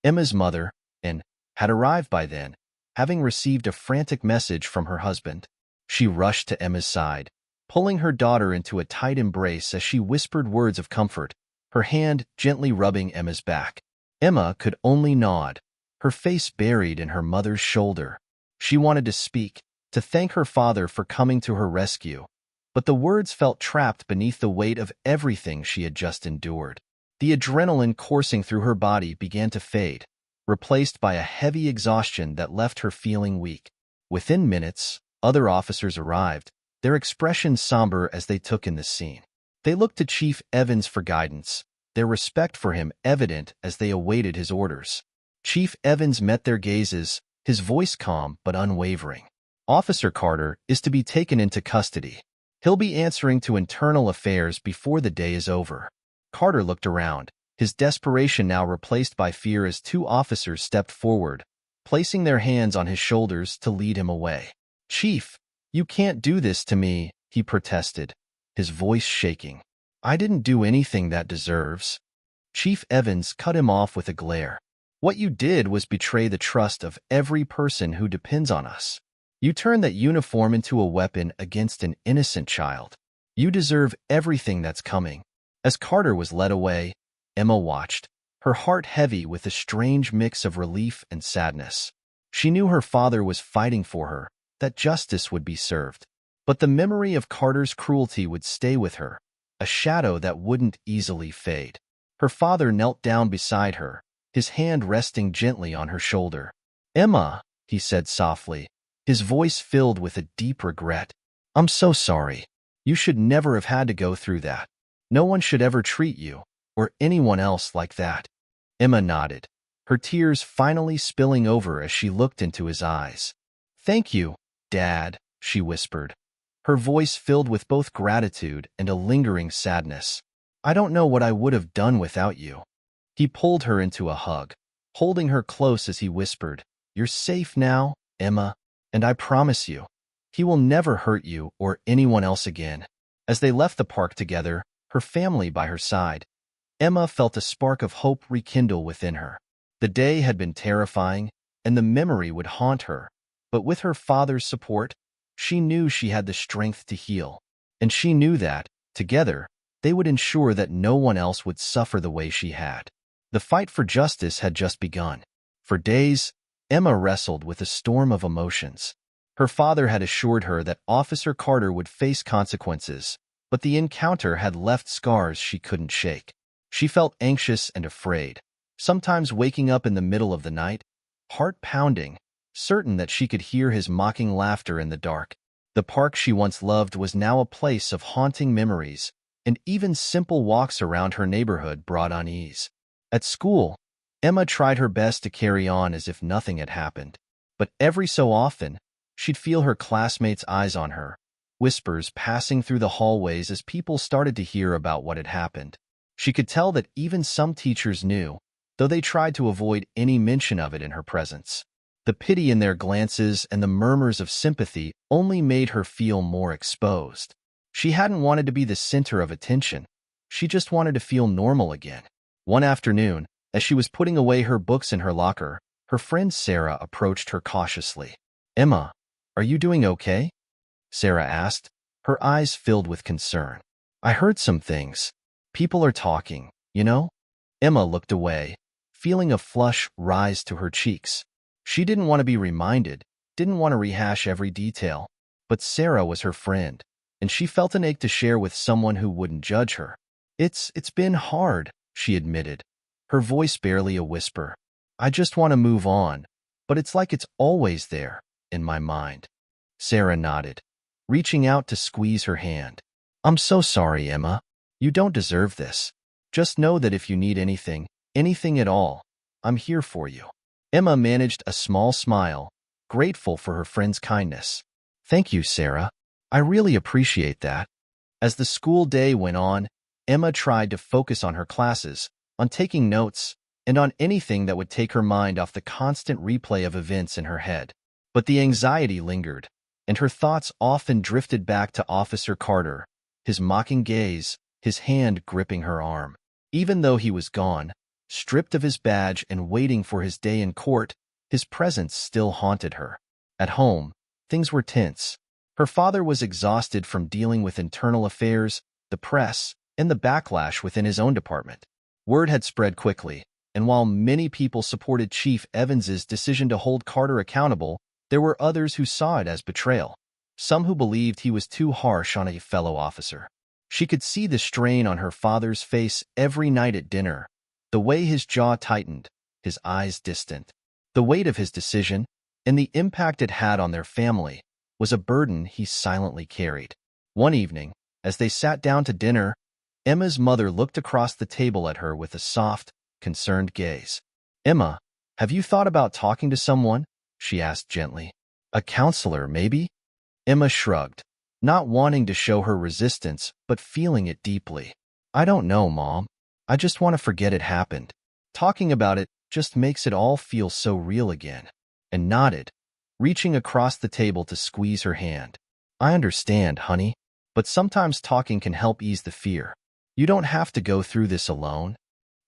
Emma's mother, and had arrived by then, having received a frantic message from her husband. She rushed to Emma's side, pulling her daughter into a tight embrace as she whispered words of comfort, her hand gently rubbing Emma's back. Emma could only nod, her face buried in her mother's shoulder. She wanted to speak, to thank her father for coming to her rescue, but the words felt trapped beneath the weight of everything she had just endured. The adrenaline coursing through her body began to fade, replaced by a heavy exhaustion that left her feeling weak. Within minutes, other officers arrived, their expressions somber as they took in the scene. They looked to Chief Evans for guidance, their respect for him evident as they awaited his orders. Chief Evans met their gazes, his voice calm but unwavering. Officer Carter is to be taken into custody. He'll be answering to internal affairs before the day is over. Carter looked around, his desperation now replaced by fear as two officers stepped forward, placing their hands on his shoulders to lead him away. Chief, you can't do this to me, he protested, his voice shaking. I didn't do anything that deserves. Chief Evans cut him off with a glare. What you did was betray the trust of every person who depends on us. You turned that uniform into a weapon against an innocent child. You deserve everything that's coming. As Carter was led away, Emma watched, her heart heavy with a strange mix of relief and sadness. She knew her father was fighting for her, that justice would be served. But the memory of Carter's cruelty would stay with her, a shadow that wouldn't easily fade. Her father knelt down beside her, his hand resting gently on her shoulder. Emma, he said softly, his voice filled with a deep regret. I'm so sorry. You should never have had to go through that. No one should ever treat you, or anyone else like that. Emma nodded, her tears finally spilling over as she looked into his eyes. Thank you, Dad, she whispered, her voice filled with both gratitude and a lingering sadness. I don't know what I would have done without you. He pulled her into a hug, holding her close as he whispered, You're safe now, Emma, and I promise you, he will never hurt you or anyone else again. As they left the park together, her family by her side, Emma felt a spark of hope rekindle within her. The day had been terrifying, and the memory would haunt her, but with her father's support, she knew she had the strength to heal, and she knew that, together, they would ensure that no one else would suffer the way she had. The fight for justice had just begun. For days, Emma wrestled with a storm of emotions. Her father had assured her that Officer Carter would face consequences, but the encounter had left scars she couldn't shake. She felt anxious and afraid, sometimes waking up in the middle of the night, heart pounding, certain that she could hear his mocking laughter in the dark. The park she once loved was now a place of haunting memories, and even simple walks around her neighborhood brought unease. At school, Emma tried her best to carry on as if nothing had happened, but every so often, she'd feel her classmates' eyes on her, whispers passing through the hallways as people started to hear about what had happened. She could tell that even some teachers knew, though they tried to avoid any mention of it in her presence. The pity in their glances and the murmurs of sympathy only made her feel more exposed. She hadn't wanted to be the center of attention. She just wanted to feel normal again. One afternoon, as she was putting away her books in her locker, her friend Sarah approached her cautiously. "Emma, are you doing okay?" Sarah asked, her eyes filled with concern. "I heard some things. People are talking, you know?" Emma looked away, feeling a flush rise to her cheeks. She didn't want to be reminded, didn't want to rehash every detail, but Sarah was her friend, and she felt an ache to share with someone who wouldn't judge her. It's been hard," she admitted, her voice barely a whisper. "I just want to move on, but it's like it's always there, in my mind." Sarah nodded, reaching out to squeeze her hand. "I'm so sorry, Emma. You don't deserve this. Just know that if you need anything, anything at all, I'm here for you." Emma managed a small smile, grateful for her friend's kindness. "Thank you, Sarah. I really appreciate that." As the school day went on, Emma tried to focus on her classes, on taking notes, and on anything that would take her mind off the constant replay of events in her head. But the anxiety lingered, and her thoughts often drifted back to Officer Carter, his mocking gaze, his hand gripping her arm. Even though he was gone, stripped of his badge and waiting for his day in court, his presence still haunted her. At home, things were tense. Her father was exhausted from dealing with internal affairs, the press, and the backlash within his own department. Word had spread quickly, and while many people supported Chief Evans's decision to hold Carter accountable, there were others who saw it as betrayal, some who believed he was too harsh on a fellow officer. She could see the strain on her father's face every night at dinner, the way his jaw tightened, his eyes distant. The weight of his decision, and the impact it had on their family, was a burden he silently carried. One evening, as they sat down to dinner, Emma's mother looked across the table at her with a soft, concerned gaze. "Emma, have you thought about talking to someone?" she asked gently. "A counselor, maybe?" Emma shrugged, not wanting to show her resistance, but feeling it deeply. "I don't know, Mom. I just want to forget it happened. Talking about it just makes it all feel so real again," and nodded, reaching across the table to squeeze her hand. "I understand, honey, but sometimes talking can help ease the fear. You don't have to go through this alone."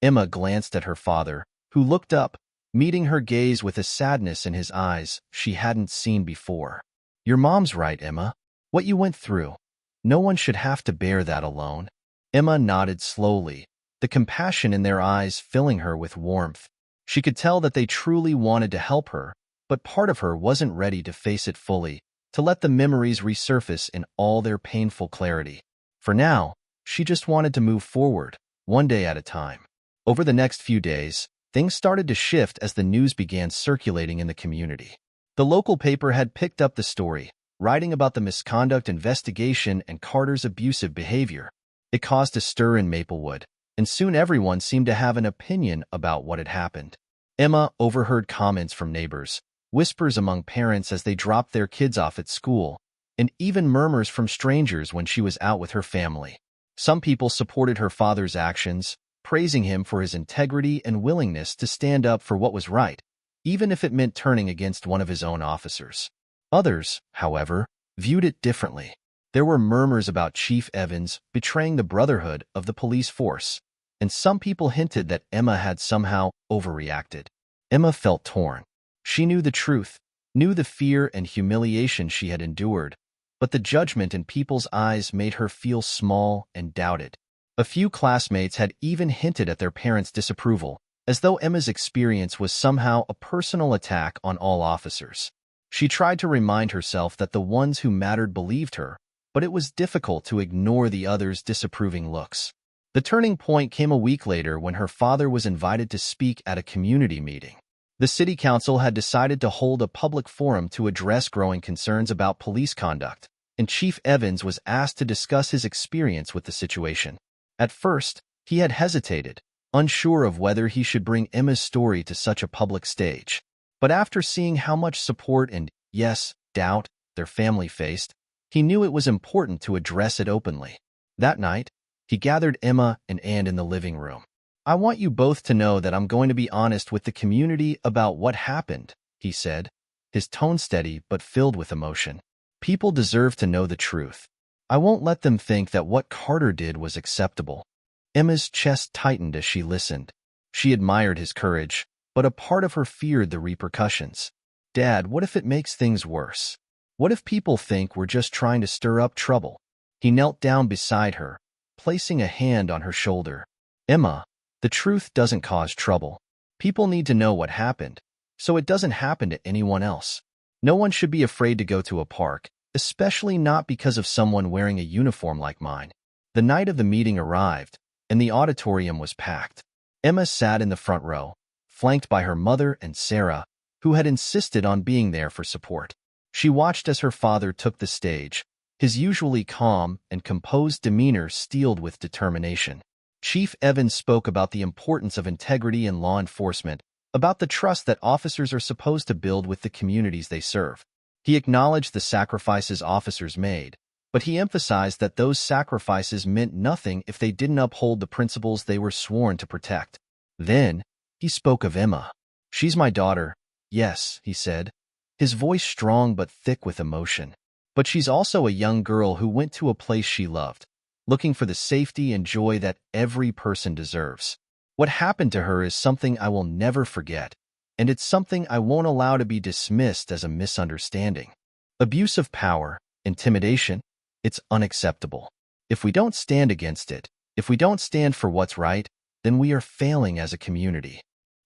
Emma glanced at her father, who looked up, meeting her gaze with a sadness in his eyes she hadn't seen before. "Your mom's right, Emma. What you went through, no one should have to bear that alone." Emma nodded slowly, the compassion in their eyes filling her with warmth. She could tell that they truly wanted to help her, but part of her wasn't ready to face it fully, to let the memories resurface in all their painful clarity. For now, she just wanted to move forward, one day at a time. Over the next few days, things started to shift as the news began circulating in the community. The local paper had picked up the story, writing about the misconduct investigation and Carter's abusive behavior. It caused a stir in Maplewood, and soon everyone seemed to have an opinion about what had happened. Emma overheard comments from neighbors, whispers among parents as they dropped their kids off at school, and even murmurs from strangers when she was out with her family. Some people supported her father's actions, praising him for his integrity and willingness to stand up for what was right, even if it meant turning against one of his own officers. Others, however, viewed it differently. There were murmurs about Chief Evans betraying the brotherhood of the police force, and some people hinted that Emma had somehow overreacted. Emma felt torn. She knew the truth, knew the fear and humiliation she had endured, but the judgment in people's eyes made her feel small and doubted. A few classmates had even hinted at their parents' disapproval, as though Emma's experience was somehow a personal attack on all officers. She tried to remind herself that the ones who mattered believed her, but it was difficult to ignore the others' disapproving looks. The turning point came a week later when her father was invited to speak at a community meeting. The city council had decided to hold a public forum to address growing concerns about police conduct, and Chief Evans was asked to discuss his experience with the situation. At first, he had hesitated, unsure of whether he should bring Emma's story to such a public stage. But after seeing how much support and, yes, doubt their family faced, he knew it was important to address it openly. That night, he gathered Emma and Anne in the living room. I want you both to know that I'm going to be honest with the community about what happened, he said, his tone steady but filled with emotion. People deserve to know the truth. I won't let them think that what Carter did was acceptable. Emma's chest tightened as she listened. She admired his courage, but a part of her feared the repercussions. Dad, what if it makes things worse? What if people think we're just trying to stir up trouble? He knelt down beside her, placing a hand on her shoulder. Emma, the truth doesn't cause trouble. People need to know what happened, so it doesn't happen to anyone else. No one should be afraid to go to a park, especially not because of someone wearing a uniform like mine. The night of the meeting arrived, and the auditorium was packed. Emma sat in the front row, flanked by her mother and Sarah, who had insisted on being there for support. She watched as her father took the stage, his usually calm and composed demeanor steeled with determination. Chief Evans spoke about the importance of integrity in law enforcement, about the trust that officers are supposed to build with the communities they serve. He acknowledged the sacrifices officers made, but he emphasized that those sacrifices meant nothing if they didn't uphold the principles they were sworn to protect. Then, he spoke of Emma. She's my daughter. Yes, he said, his voice strong but thick with emotion. But she's also a young girl who went to a place she loved, looking for the safety and joy that every person deserves. What happened to her is something I will never forget, and it's something I won't allow to be dismissed as a misunderstanding. Abuse of power, intimidation, it's unacceptable. If we don't stand against it, if we don't stand for what's right, then we are failing as a community.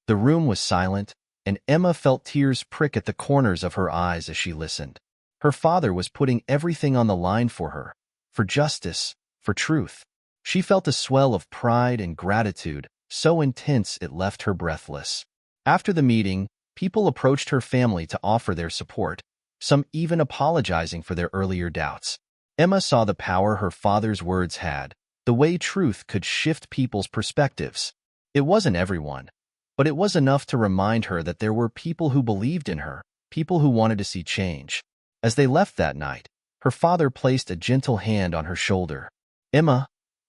The room was silent, and Emma felt tears prick at the corners of her eyes as she listened. Her father was putting everything on the line for her, for justice, for truth. She felt a swell of pride and gratitude, so intense it left her breathless. After the meeting, people approached her family to offer their support, some even apologizing for their earlier doubts. Emma saw the power her father's words had, the way truth could shift people's perspectives. It wasn't everyone, but it was enough to remind her that there were people who believed in her, people who wanted to see change. As they left that night, her father placed a gentle hand on her shoulder. Emma,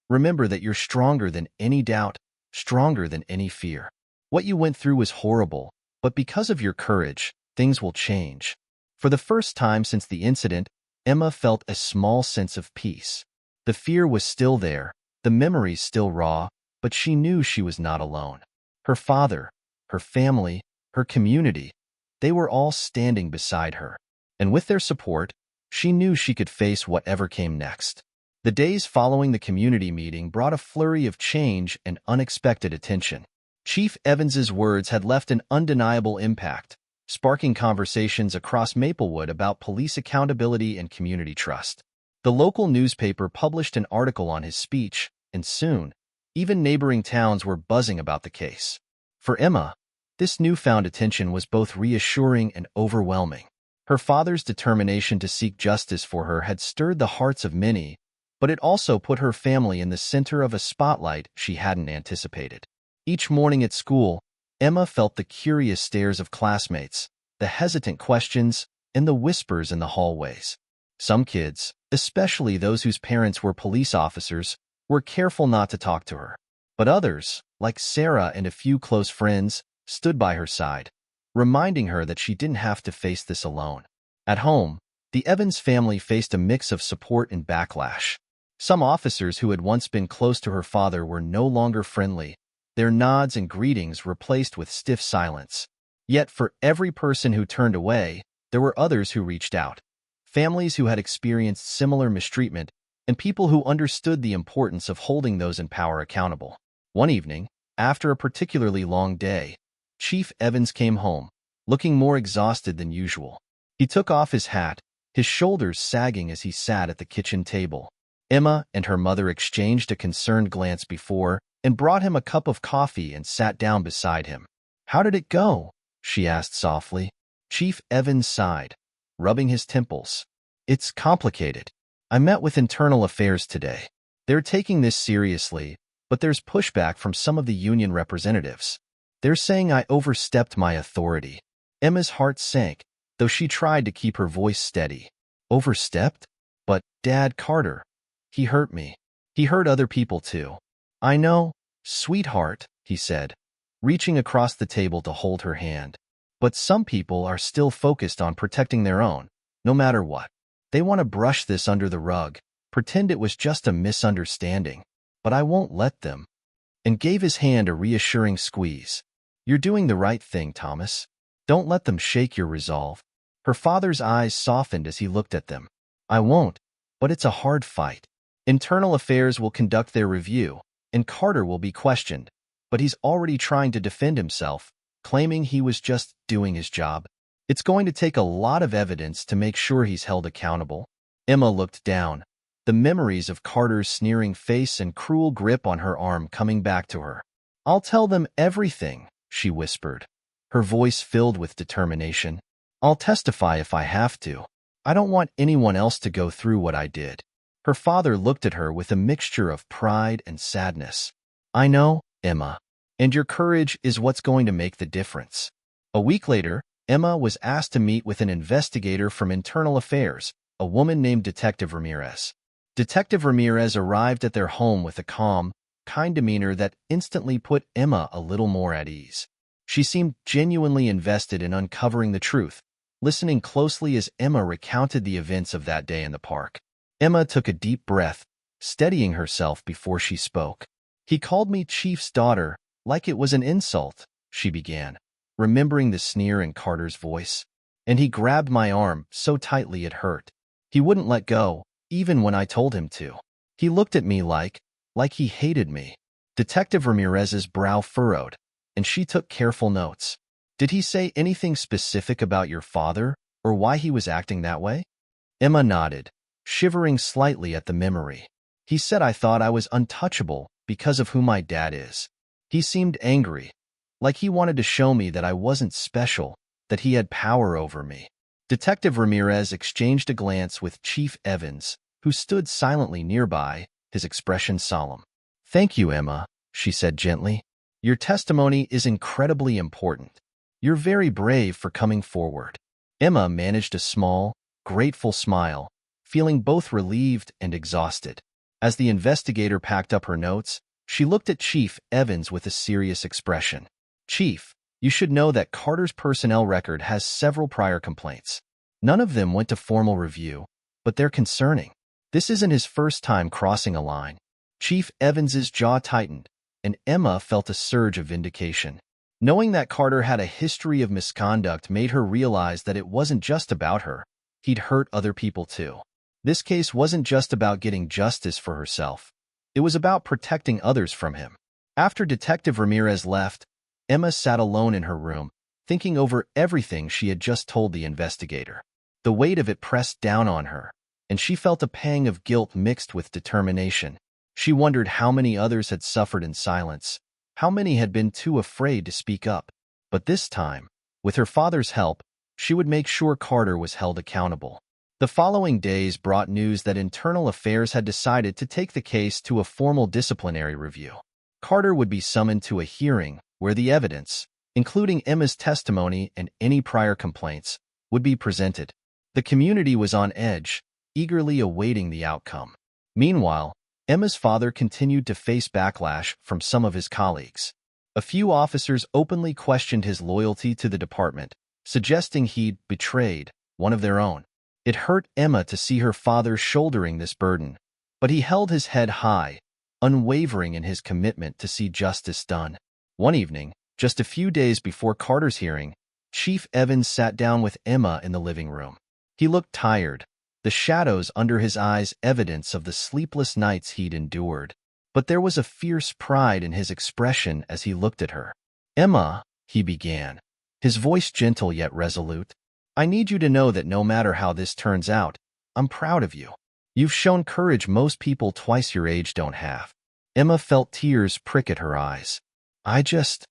remember that you're stronger than any doubt, stronger than any fear. What you went through was horrible, but because of your courage, things will change. For the first time since the incident, Emma felt a small sense of peace. The fear was still there, the memories still raw, but she knew she was not alone. Her father, her family, her community, they were all standing beside her. And with their support, she knew she could face whatever came next. The days following the community meeting brought a flurry of change and unexpected attention. Chief Evans's words had left an undeniable impact, sparking conversations across Maplewood about police accountability and community trust. The local newspaper published an article on his speech, and soon, even neighboring towns were buzzing about the case. For Emma, this newfound attention was both reassuring and overwhelming. Her father's determination to seek justice for her had stirred the hearts of many, but it also put her family in the center of a spotlight she hadn't anticipated. Each morning at school, Emma felt the curious stares of classmates, the hesitant questions, and the whispers in the hallways. Some kids, especially those whose parents were police officers, were careful not to talk to her. But others, like Sarah and a few close friends, stood by her side, reminding her that she didn't have to face this alone. At home, the Evans family faced a mix of support and backlash. Some officers who had once been close to her father were no longer friendly, their nods and greetings replaced with stiff silence. Yet for every person who turned away, there were others who reached out. Families who had experienced similar mistreatment, and people who understood the importance of holding those in power accountable. One evening, after a particularly long day, Chief Evans came home, looking more exhausted than usual. He took off his hat, his shoulders sagging as he sat at the kitchen table. Emma and her mother exchanged a concerned glance before and brought him a cup of coffee and sat down beside him. "How did it go?" she asked softly. Chief Evans sighed, rubbing his temples. "It's complicated. I met with internal affairs today. They're taking this seriously, but there's pushback from some of the union representatives. They're saying I overstepped my authority." Emma's heart sank, though she tried to keep her voice steady. "Overstepped? But, Dad, Carter, he hurt me. He hurt other people too." "I know, sweetheart," he said, reaching across the table to hold her hand. But some people are still focused on protecting their own, no matter what. They want to brush this under the rug, pretend it was just a misunderstanding. But I won't let them. And gave his hand a reassuring squeeze. You're doing the right thing, Thomas. Don't let them shake your resolve. Her father's eyes softened as he looked at them. I won't, but it's a hard fight. Internal Affairs will conduct their review, and Carter will be questioned. But he's already trying to defend himself, claiming he was just doing his job. It's going to take a lot of evidence to make sure he's held accountable. Emma looked down, the memories of Carter's sneering face and cruel grip on her arm coming back to her. I'll tell them everything, she whispered, her voice filled with determination. I'll testify if I have to. I don't want anyone else to go through what I did. Her father looked at her with a mixture of pride and sadness. I know, Emma, and your courage is what's going to make the difference. A week later, Emma was asked to meet with an investigator from Internal Affairs, a woman named Detective Ramirez. Detective Ramirez arrived at their home with a calm, kind demeanor that instantly put Emma a little more at ease. She seemed genuinely invested in uncovering the truth, listening closely as Emma recounted the events of that day in the park. Emma took a deep breath, steadying herself before she spoke. He called me Chief's daughter, like it was an insult, she began, remembering the sneer in Carter's voice. And he grabbed my arm so tightly it hurt. He wouldn't let go, even when I told him to. He looked at me like he hated me. Detective Ramirez's brow furrowed, and she took careful notes. Did he say anything specific about your father, or why he was acting that way? Emma nodded, shivering slightly at the memory. He said I thought I was untouchable because of who my dad is. He seemed angry, like he wanted to show me that I wasn't special, that he had power over me. Detective Ramirez exchanged a glance with Chief Evans, who stood silently nearby, his expression solemn. Thank you, Emma, she said gently. Your testimony is incredibly important. You're very brave for coming forward. Emma managed a small, grateful smile, feeling both relieved and exhausted. As the investigator packed up her notes, she looked at Chief Evans with a serious expression. Chief, you should know that Carter's personnel record has several prior complaints. None of them went to formal review, but they're concerning. This isn't his first time crossing a line. Chief Evans's jaw tightened, and Emma felt a surge of vindication. Knowing that Carter had a history of misconduct made her realize that it wasn't just about her. He'd hurt other people too. This case wasn't just about getting justice for herself. It was about protecting others from him. After Detective Ramirez left, Emma sat alone in her room, thinking over everything she had just told the investigator. The weight of it pressed down on her, and she felt a pang of guilt mixed with determination. She wondered how many others had suffered in silence, how many had been too afraid to speak up. But this time, with her father's help, she would make sure Carter was held accountable. The following days brought news that Internal Affairs had decided to take the case to a formal disciplinary review. Carter would be summoned to a hearing where the evidence, including Emma's testimony and any prior complaints, would be presented. The community was on edge, eagerly awaiting the outcome. Meanwhile, Emma's father continued to face backlash from some of his colleagues. A few officers openly questioned his loyalty to the department, suggesting he'd betrayed one of their own. It hurt Emma to see her father shouldering this burden, but he held his head high, unwavering in his commitment to see justice done. One evening, just a few days before Carter's hearing, Chief Evans sat down with Emma in the living room. He looked tired, the shadows under his eyes evidence of the sleepless nights he'd endured. But there was a fierce pride in his expression as he looked at her. Emma, he began, his voice gentle yet resolute, I need you to know that no matter how this turns out, I'm proud of you. You've shown courage most people twice your age don't have. Emma felt tears prick at her eyes. I just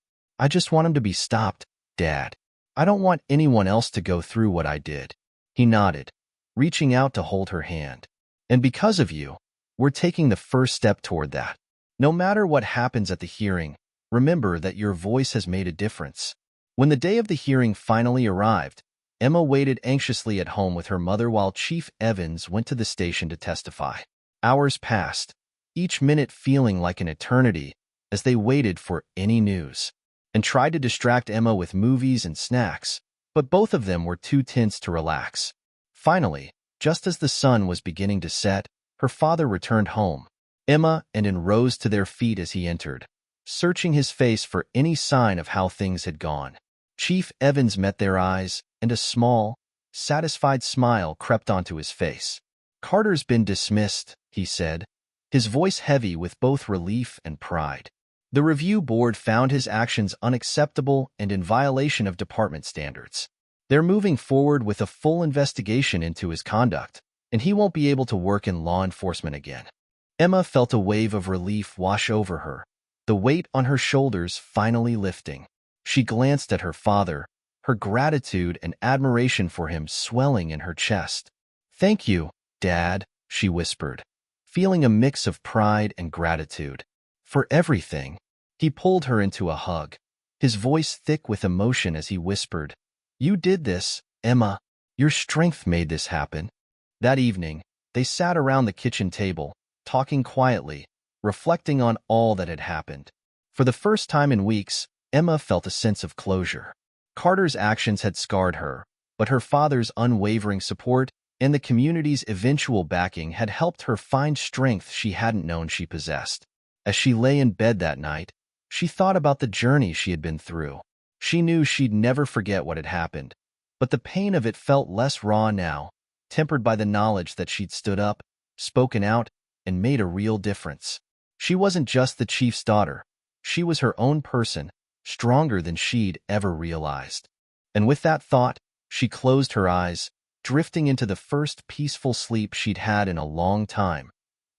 want him to be stopped, Dad. I don't want anyone else to go through what I did. He nodded, reaching out to hold her hand. And because of you, we're taking the first step toward that. No matter what happens at the hearing, remember that your voice has made a difference. When the day of the hearing finally arrived, Emma waited anxiously at home with her mother while Chief Evans went to the station to testify. Hours passed, each minute feeling like an eternity, as they waited for any news and tried to distract Emma with movies and snacks, but both of them were too tense to relax. Finally, just as the sun was beginning to set, her father returned home. Emma and Anne rose to their feet as he entered, searching his face for any sign of how things had gone. Chief Evans met their eyes, and a small, satisfied smile crept onto his face. "Carter's been dismissed," he said, his voice heavy with both relief and pride. The review board found his actions unacceptable and in violation of department standards. They're moving forward with a full investigation into his conduct, and he won't be able to work in law enforcement again. Emma felt a wave of relief wash over her, the weight on her shoulders finally lifting. She glanced at her father, her gratitude and admiration for him swelling in her chest. "Thank you, Dad," she whispered, feeling a mix of pride and gratitude. "For everything." He pulled her into a hug, his voice thick with emotion as he whispered, "You did this, Emma. Your strength made this happen." That evening, they sat around the kitchen table, talking quietly, reflecting on all that had happened. For the first time in weeks, Emma felt a sense of closure. Carter's actions had scarred her, but her father's unwavering support and the community's eventual backing had helped her find strength she hadn't known she possessed. As she lay in bed that night, she thought about the journey she had been through. She knew she'd never forget what had happened, but the pain of it felt less raw now, tempered by the knowledge that she'd stood up, spoken out, and made a real difference. She wasn't just the chief's daughter. She was her own person, stronger than she'd ever realized. And with that thought, she closed her eyes, drifting into the first peaceful sleep she'd had in a long time,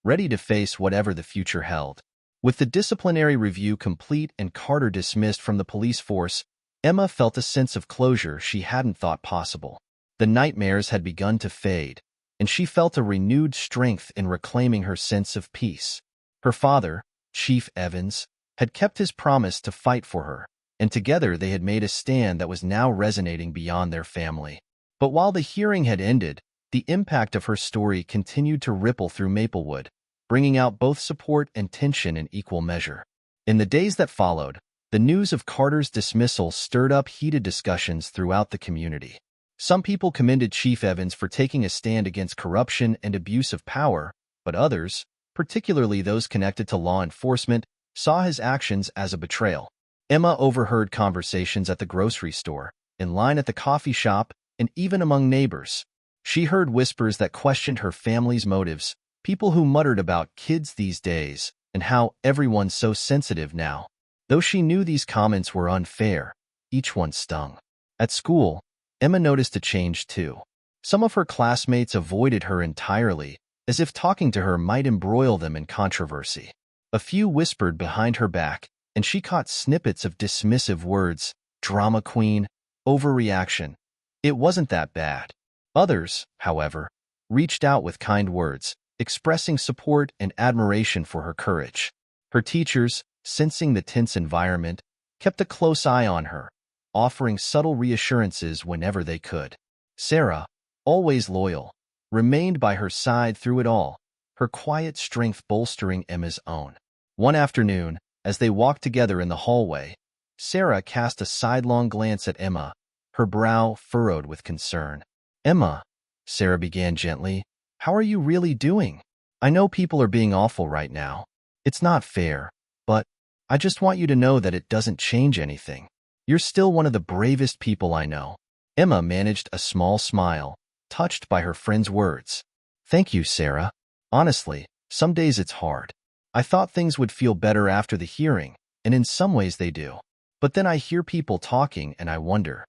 ready to face whatever the future held. With the disciplinary review complete and Carter dismissed from the police force, Emma felt a sense of closure she hadn't thought possible. The nightmares had begun to fade, and she felt a renewed strength in reclaiming her sense of peace. Her father, Chief Evans, had kept his promise to fight for her, and together they had made a stand that was now resonating beyond their family. But while the hearing had ended, the impact of her story continued to ripple through Maplewood, bringing out both support and tension in equal measure. In the days that followed, the news of Carter's dismissal stirred up heated discussions throughout the community. Some people commended Chief Evans for taking a stand against corruption and abuse of power, but others, particularly those connected to law enforcement, saw his actions as a betrayal. Emma overheard conversations at the grocery store, in line at the coffee shop, and even among neighbors. She heard whispers that questioned her family's motives, people who muttered about kids these days and how everyone's so sensitive now. Though she knew these comments were unfair, each one stung. At school, Emma noticed a change too. Some of her classmates avoided her entirely, as if talking to her might embroil them in controversy. A few whispered behind her back, and she caught snippets of dismissive words, drama queen, overreaction. It wasn't that bad. Others, however, reached out with kind words, expressing support and admiration for her courage. Her teachers, sensing the tense environment, kept a close eye on her, offering subtle reassurances whenever they could. Sarah, always loyal, remained by her side through it all, her quiet strength bolstering Emma's own. One afternoon, as they walked together in the hallway, Sarah cast a sidelong glance at Emma, her brow furrowed with concern. "Emma," Sarah began gently, "how are you really doing? I know people are being awful right now. It's not fair, but I just want you to know that it doesn't change anything. You're still one of the bravest people I know." Emma managed a small smile, touched by her friend's words. "Thank you, Sarah. Honestly, some days it's hard. I thought things would feel better after the hearing, and in some ways they do. But then I hear people talking and I wonder,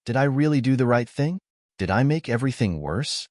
did I really do the right thing? Did I make everything worse?"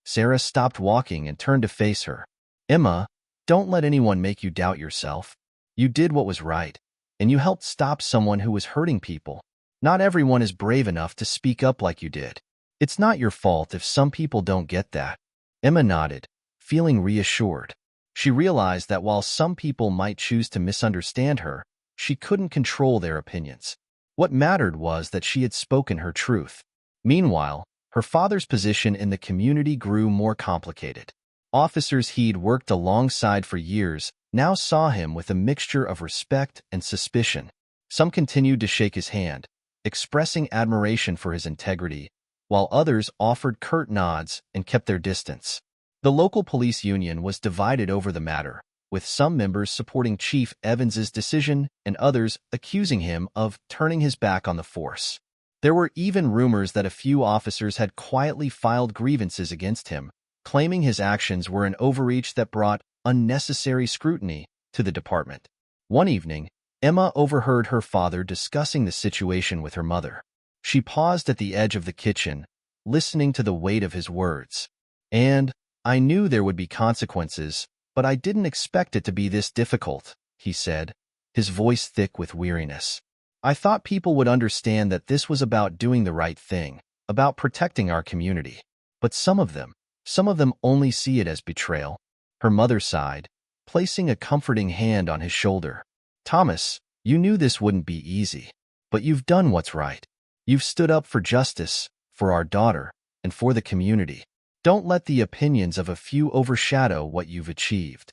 Sarah stopped walking and turned to face her. "Emma, don't let anyone make you doubt yourself. You did what was right, and you helped stop someone who was hurting people. Not everyone is brave enough to speak up like you did. It's not your fault if some people don't get that." Emma nodded, feeling reassured. She realized that while some people might choose to misunderstand her, she couldn't control their opinions. What mattered was that she had spoken her truth. Meanwhile, her father's position in the community grew more complicated. Officers he'd worked alongside for years now saw him with a mixture of respect and suspicion. Some continued to shake his hand, expressing admiration for his integrity, while others offered curt nods and kept their distance. The local police union was divided over the matter, with some members supporting Chief Evans's decision and others accusing him of turning his back on the force. There were even rumors that a few officers had quietly filed grievances against him, claiming his actions were an overreach that brought unnecessary scrutiny to the department. One evening, Emma overheard her father discussing the situation with her mother. She paused at the edge of the kitchen, listening to the weight of his words. "And I knew there would be consequences, but I didn't expect it to be this difficult," he said, his voice thick with weariness. "I thought people would understand that this was about doing the right thing, about protecting our community. But some of them only see it as betrayal." Her mother sighed, placing a comforting hand on his shoulder. "Thomas, you knew this wouldn't be easy, but you've done what's right. You've stood up for justice, for our daughter, and for the community. Don't let the opinions of a few overshadow what you've achieved."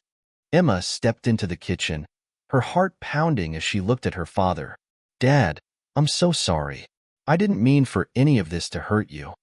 Emma stepped into the kitchen, her heart pounding as she looked at her father. "Dad, I'm so sorry. I didn't mean for any of this to hurt you."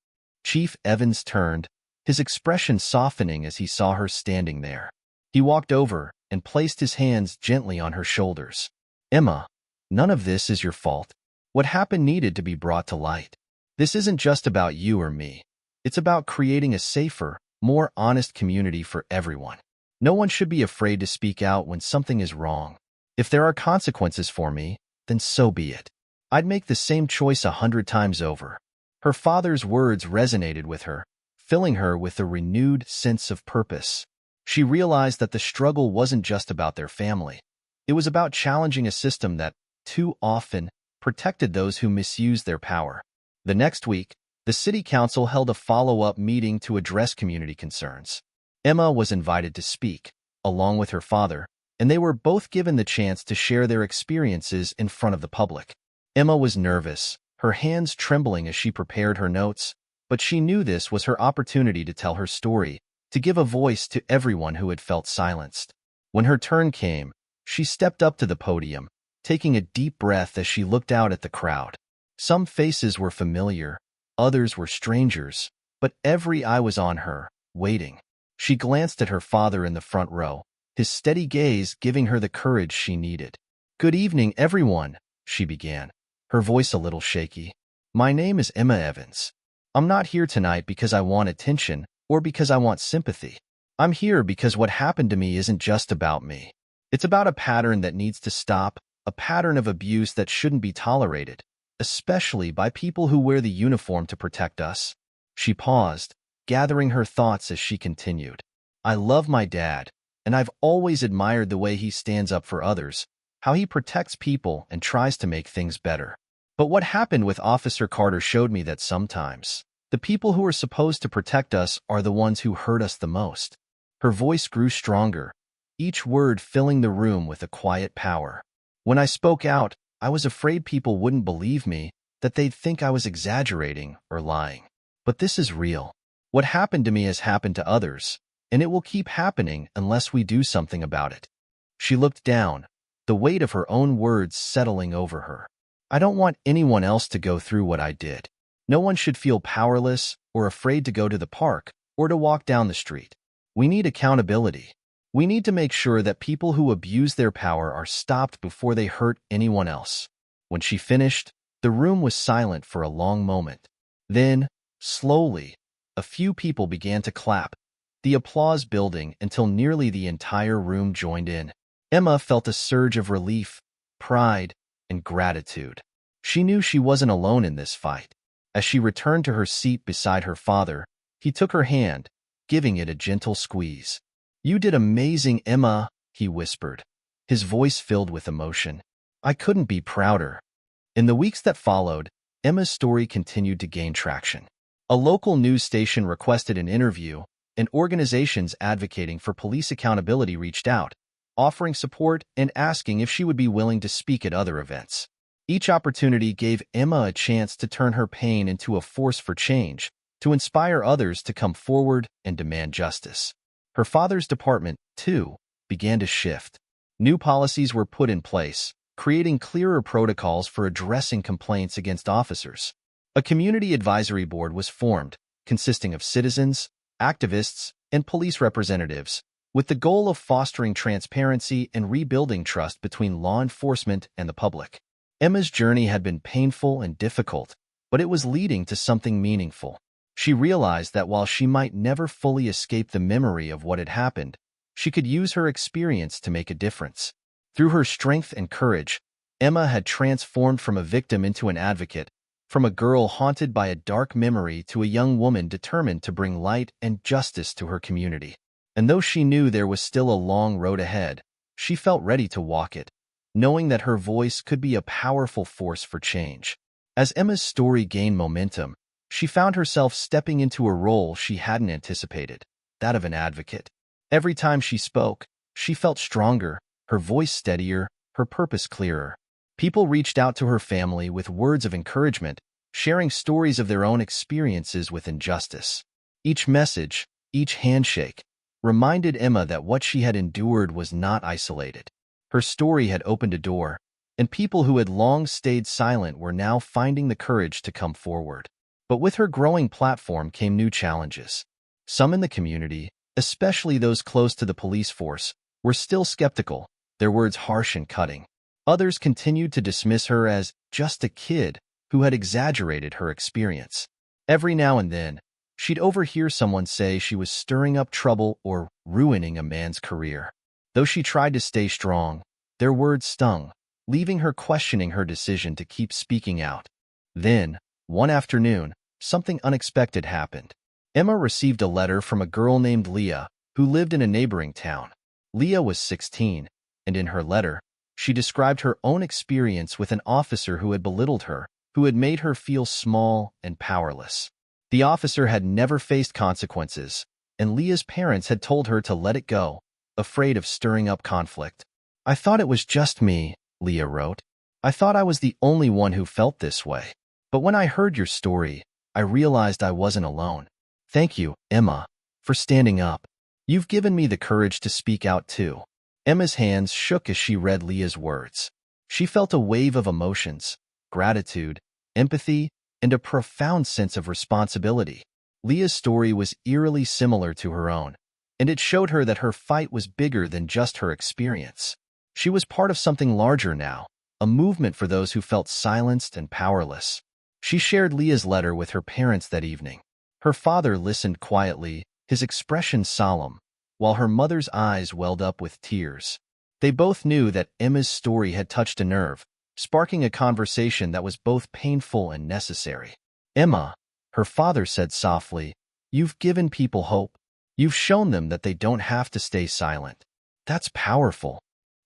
Chief Evans turned, his expression softening as he saw her standing there. He walked over and placed his hands gently on her shoulders. "Emma, none of this is your fault. What happened needed to be brought to light. This isn't just about you or me. It's about creating a safer, more honest community for everyone. No one should be afraid to speak out when something is wrong. If there are consequences for me, then so be it. I'd make the same choice 100 times over." Her father's words resonated with her, filling her with a renewed sense of purpose. She realized that the struggle wasn't just about their family. It was about challenging a system that, too often, protected those who misused their power. The next week, the city council held a follow-up meeting to address community concerns. Emma was invited to speak, along with her father, and they were both given the chance to share their experiences in front of the public. Emma was nervous, her hands trembling as she prepared her notes, but she knew this was her opportunity to tell her story, to give a voice to everyone who had felt silenced. When her turn came, she stepped up to the podium, taking a deep breath as she looked out at the crowd. Some faces were familiar, others were strangers, but every eye was on her, waiting. She glanced at her father in the front row, his steady gaze giving her the courage she needed. "Good evening, everyone," she began, her voice a little shaky. "My name is Emma Evans. I'm not here tonight because I want attention or because I want sympathy. I'm here because what happened to me isn't just about me. It's about a pattern that needs to stop, a pattern of abuse that shouldn't be tolerated, especially by people who wear the uniform to protect us." She paused, gathering her thoughts as she continued. "I love my dad, and I've always admired the way he stands up for others, how he protects people and tries to make things better. But what happened with Officer Carter showed me that sometimes the people who are supposed to protect us are the ones who hurt us the most." Her voice grew stronger, each word filling the room with a quiet power. "When I spoke out, I was afraid people wouldn't believe me, that they'd think I was exaggerating or lying. But this is real. What happened to me has happened to others, and it will keep happening unless we do something about it." She looked down, the weight of her own words settling over her. "I don't want anyone else to go through what I did. No one should feel powerless or afraid to go to the park or to walk down the street. We need accountability. We need to make sure that people who abuse their power are stopped before they hurt anyone else." When she finished, the room was silent for a long moment. Then, slowly, a few people began to clap, the applause building until nearly the entire room joined in. Emma felt a surge of relief, pride, and gratitude. She knew she wasn't alone in this fight. As she returned to her seat beside her father, he took her hand, giving it a gentle squeeze. "You did amazing, Emma," he whispered, his voice filled with emotion. "I couldn't be prouder." In the weeks that followed, Emma's story continued to gain traction. A local news station requested an interview, and organizations advocating for police accountability reached out, offering support and asking if she would be willing to speak at other events. Each opportunity gave Emma a chance to turn her pain into a force for change, to inspire others to come forward and demand justice. Her father's department, too, began to shift. New policies were put in place, creating clearer protocols for addressing complaints against officers. A community advisory board was formed, consisting of citizens, activists, and police representatives, with the goal of fostering transparency and rebuilding trust between law enforcement and the public. Emma's journey had been painful and difficult, but it was leading to something meaningful. She realized that while she might never fully escape the memory of what had happened, she could use her experience to make a difference. Through her strength and courage, Emma had transformed from a victim into an advocate, from a girl haunted by a dark memory to a young woman determined to bring light and justice to her community. And though she knew there was still a long road ahead, she felt ready to walk it, knowing that her voice could be a powerful force for change. As Emma's story gained momentum, she found herself stepping into a role she hadn't anticipated, that of an advocate. Every time she spoke, she felt stronger, her voice steadier, her purpose clearer. People reached out to her family with words of encouragement, sharing stories of their own experiences with injustice. Each message, each handshake, reminded Emma that what she had endured was not isolated. Her story had opened a door, and people who had long stayed silent were now finding the courage to come forward. But with her growing platform came new challenges. Some in the community, especially those close to the police force, were still skeptical, their words harsh and cutting. Others continued to dismiss her as just a kid who had exaggerated her experience. Every now and then, she'd overhear someone say she was stirring up trouble or ruining a man's career. Though she tried to stay strong, their words stung, leaving her questioning her decision to keep speaking out. Then, one afternoon, something unexpected happened. Emma received a letter from a girl named Leah, who lived in a neighboring town. Leah was 16, and in her letter, she described her own experience with an officer who had belittled her, who had made her feel small and powerless. The officer had never faced consequences, and Leah's parents had told her to let it go, afraid of stirring up conflict. "I thought it was just me," Leah wrote. "I thought I was the only one who felt this way. But when I heard your story, I realized I wasn't alone. Thank you, Emma, for standing up. You've given me the courage to speak out too." Emma's hands shook as she read Leah's words. She felt a wave of emotions, gratitude, empathy, and a profound sense of responsibility. Leah's story was eerily similar to her own, and it showed her that her fight was bigger than just her experience. She was part of something larger now, a movement for those who felt silenced and powerless. She shared Leah's letter with her parents that evening. Her father listened quietly, his expression solemn, while her mother's eyes welled up with tears. They both knew that Emma's story had touched a nerve, sparking a conversation that was both painful and necessary. "Emma," her father said softly, "you've given people hope. You've shown them that they don't have to stay silent. That's powerful."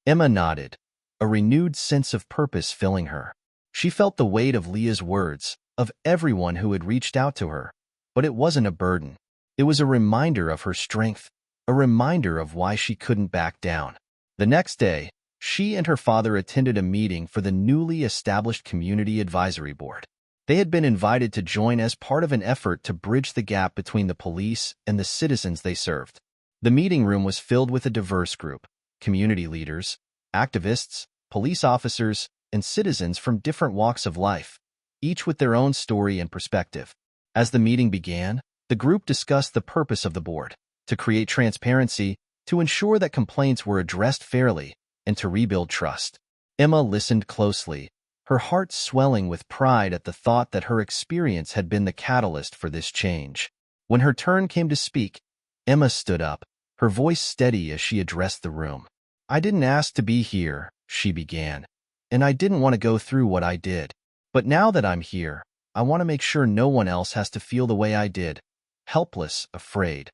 Emma nodded, a renewed sense of purpose filling her. She felt the weight of Leah's words, of everyone who had reached out to her, but it wasn't a burden. It was a reminder of her strength, a reminder of why she couldn't back down. The next day, she and her father attended a meeting for the newly established Community Advisory Board. They had been invited to join as part of an effort to bridge the gap between the police and the citizens they served. The meeting room was filled with a diverse group: community leaders, activists, police officers, and citizens from different walks of life, each with their own story and perspective. As the meeting began, the group discussed the purpose of the board: to create transparency, to ensure that complaints were addressed fairly, and to rebuild trust. Emma listened closely, her heart swelling with pride at the thought that her experience had been the catalyst for this change. When her turn came to speak, Emma stood up, her voice steady as she addressed the room. "I didn't ask to be here," she began, "and I didn't want to go through what I did. But now that I'm here, I want to make sure no one else has to feel the way I did, helpless, afraid,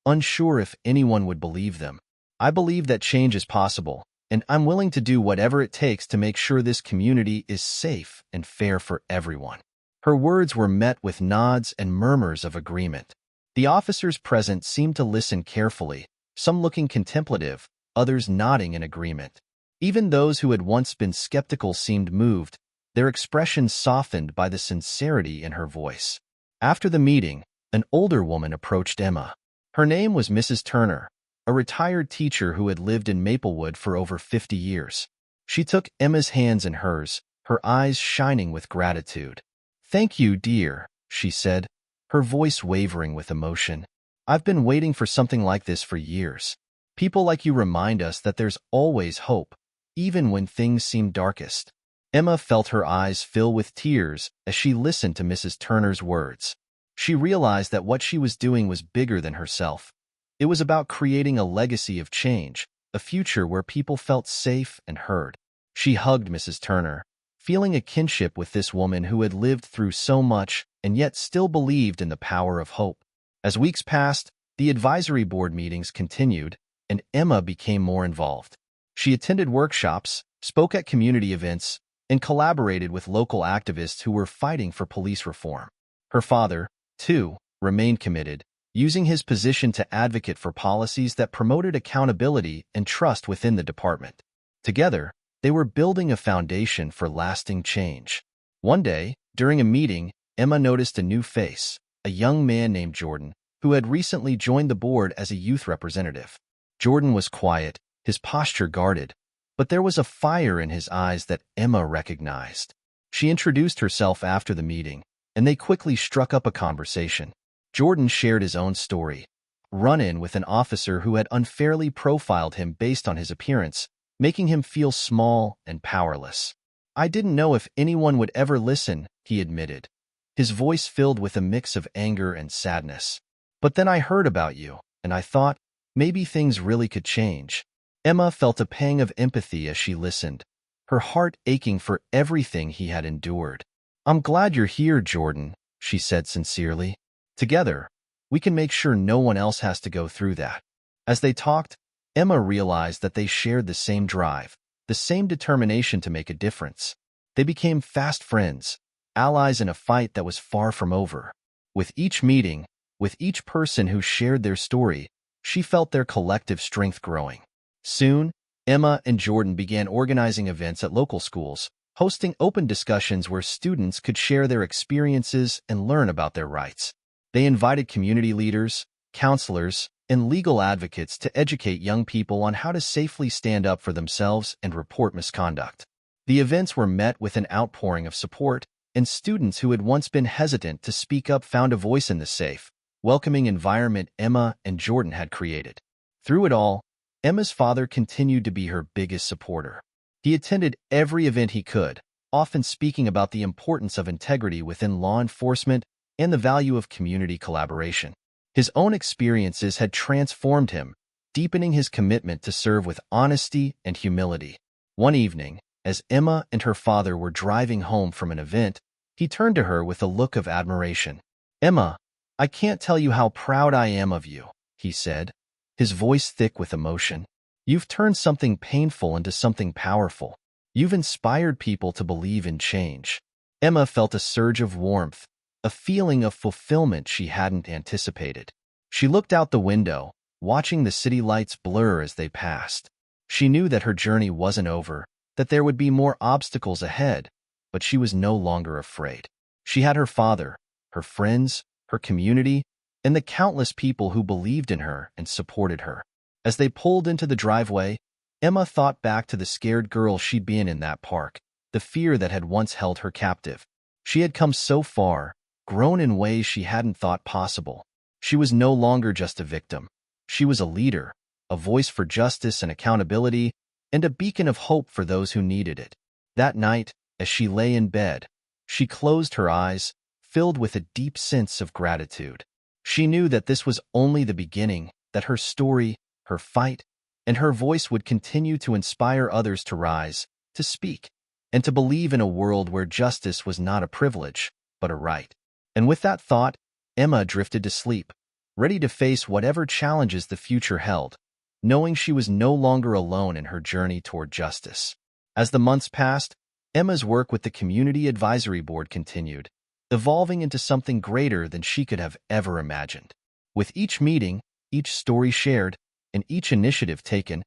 unsure if anyone would believe them. I believe that change is possible, and I'm willing to do whatever it takes to make sure this community is safe and fair for everyone." Her words were met with nods and murmurs of agreement. The officers present seemed to listen carefully, some looking contemplative, others nodding in agreement. Even those who had once been skeptical seemed moved, their expressions softened by the sincerity in her voice. After the meeting, an older woman approached Emma. Her name was Mrs. Turner, a retired teacher who had lived in Maplewood for over 50 years. She took Emma's hands in hers, her eyes shining with gratitude. "Thank you, dear," she said, her voice wavering with emotion. "I've been waiting for something like this for years. People like you remind us that there's always hope, even when things seem darkest." Emma felt her eyes fill with tears as she listened to Mrs. Turner's words. She realized that what she was doing was bigger than herself. It was about creating a legacy of change, a future where people felt safe and heard. She hugged Mrs. Turner, feeling a kinship with this woman who had lived through so much and yet still believed in the power of hope. As weeks passed, the advisory board meetings continued, and Emma became more involved. She attended workshops, spoke at community events, and collaborated with local activists who were fighting for police reform. Her father, too, remained committed, using his position to advocate for policies that promoted accountability and trust within the department. Together, they were building a foundation for lasting change. One day, during a meeting, Emma noticed a new face, a young man named Jordan, who had recently joined the board as a youth representative. Jordan was quiet, his posture guarded, but there was a fire in his eyes that Emma recognized. She introduced herself after the meeting, and they quickly struck up a conversation. Jordan shared his own story, run-in with an officer who had unfairly profiled him based on his appearance, making him feel small and powerless. "I didn't know if anyone would ever listen," he admitted, his voice filled with a mix of anger and sadness. "But then I heard about you, and I thought, maybe things really could change." Emma felt a pang of empathy as she listened, her heart aching for everything he had endured. "I'm glad you're here, Jordan," she said sincerely. "Together, we can make sure no one else has to go through that." As they talked, Emma realized that they shared the same drive, the same determination to make a difference. They became fast friends, allies in a fight that was far from over. With each meeting, with each person who shared their story, she felt their collective strength growing. Soon, Emma and Jordan began organizing events at local schools, hosting open discussions where students could share their experiences and learn about their rights. They invited community leaders, counselors, and legal advocates to educate young people on how to safely stand up for themselves and report misconduct. The events were met with an outpouring of support, and students who had once been hesitant to speak up found a voice in the safe, welcoming environment Emma and Jordan had created. Through it all, Emma's father continued to be her biggest supporter. He attended every event he could, often speaking about the importance of integrity within law enforcement and the value of community collaboration. His own experiences had transformed him, deepening his commitment to serve with honesty and humility. One evening, as Emma and her father were driving home from an event, he turned to her with a look of admiration. "Emma, I can't tell you how proud I am of you," he said, his voice thick with emotion. "You've turned something painful into something powerful. You've inspired people to believe in change." Emma felt a surge of warmth, a feeling of fulfillment she hadn't anticipated. She looked out the window, watching the city lights blur as they passed. She knew that her journey wasn't over, that there would be more obstacles ahead, but she was no longer afraid. She had her father, her friends, her community, and the countless people who believed in her and supported her. As they pulled into the driveway, Emma thought back to the scared girl she'd been in that park, the fear that had once held her captive. She had come so far, grown in ways she hadn't thought possible. She was no longer just a victim. She was a leader, a voice for justice and accountability, and a beacon of hope for those who needed it. That night, as she lay in bed, she closed her eyes, filled with a deep sense of gratitude. She knew that this was only the beginning, that her story, her fight, and her voice would continue to inspire others to rise, to speak, and to believe in a world where justice was not a privilege, but a right. And with that thought, Emma drifted to sleep, ready to face whatever challenges the future held, knowing she was no longer alone in her journey toward justice. As the months passed, Emma's work with the Community Advisory Board continued, evolving into something greater than she could have ever imagined. With each meeting, each story shared, and each initiative taken,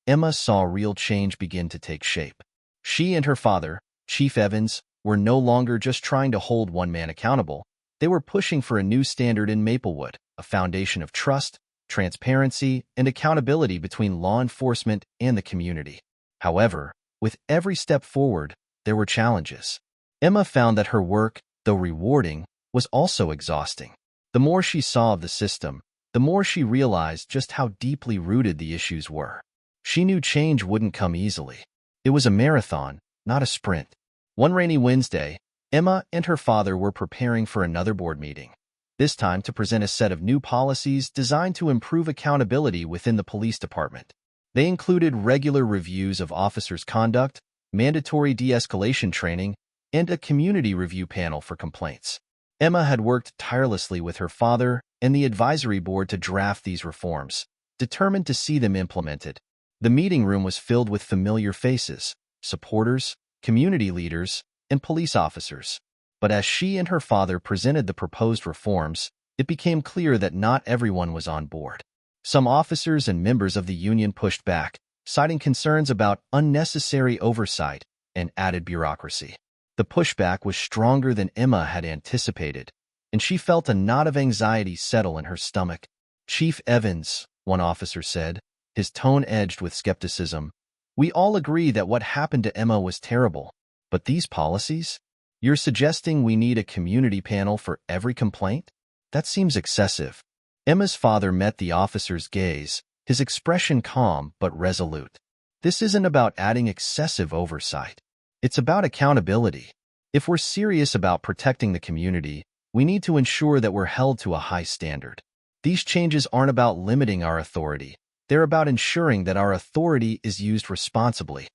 Emma saw real change begin to take shape. She and her father, Chief Evans, were no longer just trying to hold one man accountable. They were pushing for a new standard in Maplewood, a foundation of trust, transparency, and accountability between law enforcement and the community. However, with every step forward, there were challenges. Emma found that her work, though rewarding, was also exhausting. The more she saw of the system, the more she realized just how deeply rooted the issues were. She knew change wouldn't come easily. It was a marathon, not a sprint. One rainy Wednesday, Emma and her father were preparing for another board meeting, this time to present a set of new policies designed to improve accountability within the police department. They included regular reviews of officers' conduct, mandatory de-escalation training, and a community review panel for complaints. Emma had worked tirelessly with her father and the advisory board to draft these reforms, determined to see them implemented. The meeting room was filled with familiar faces, supporters, community leaders, and police officers. But as she and her father presented the proposed reforms, it became clear that not everyone was on board. Some officers and members of the union pushed back, citing concerns about unnecessary oversight and added bureaucracy. The pushback was stronger than Emma had anticipated, and she felt a knot of anxiety settle in her stomach. "Chief Evans," one officer said, his tone edged with skepticism, "we all agree that what happened to Emma was terrible. But these policies? You're suggesting we need a community panel for every complaint? That seems excessive." Emma's father met the officer's gaze, his expression calm but resolute. "This isn't about adding excessive oversight. It's about accountability. If we're serious about protecting the community, we need to ensure that we're held to a high standard. These changes aren't about limiting our authority. They're about ensuring that our authority is used responsibly."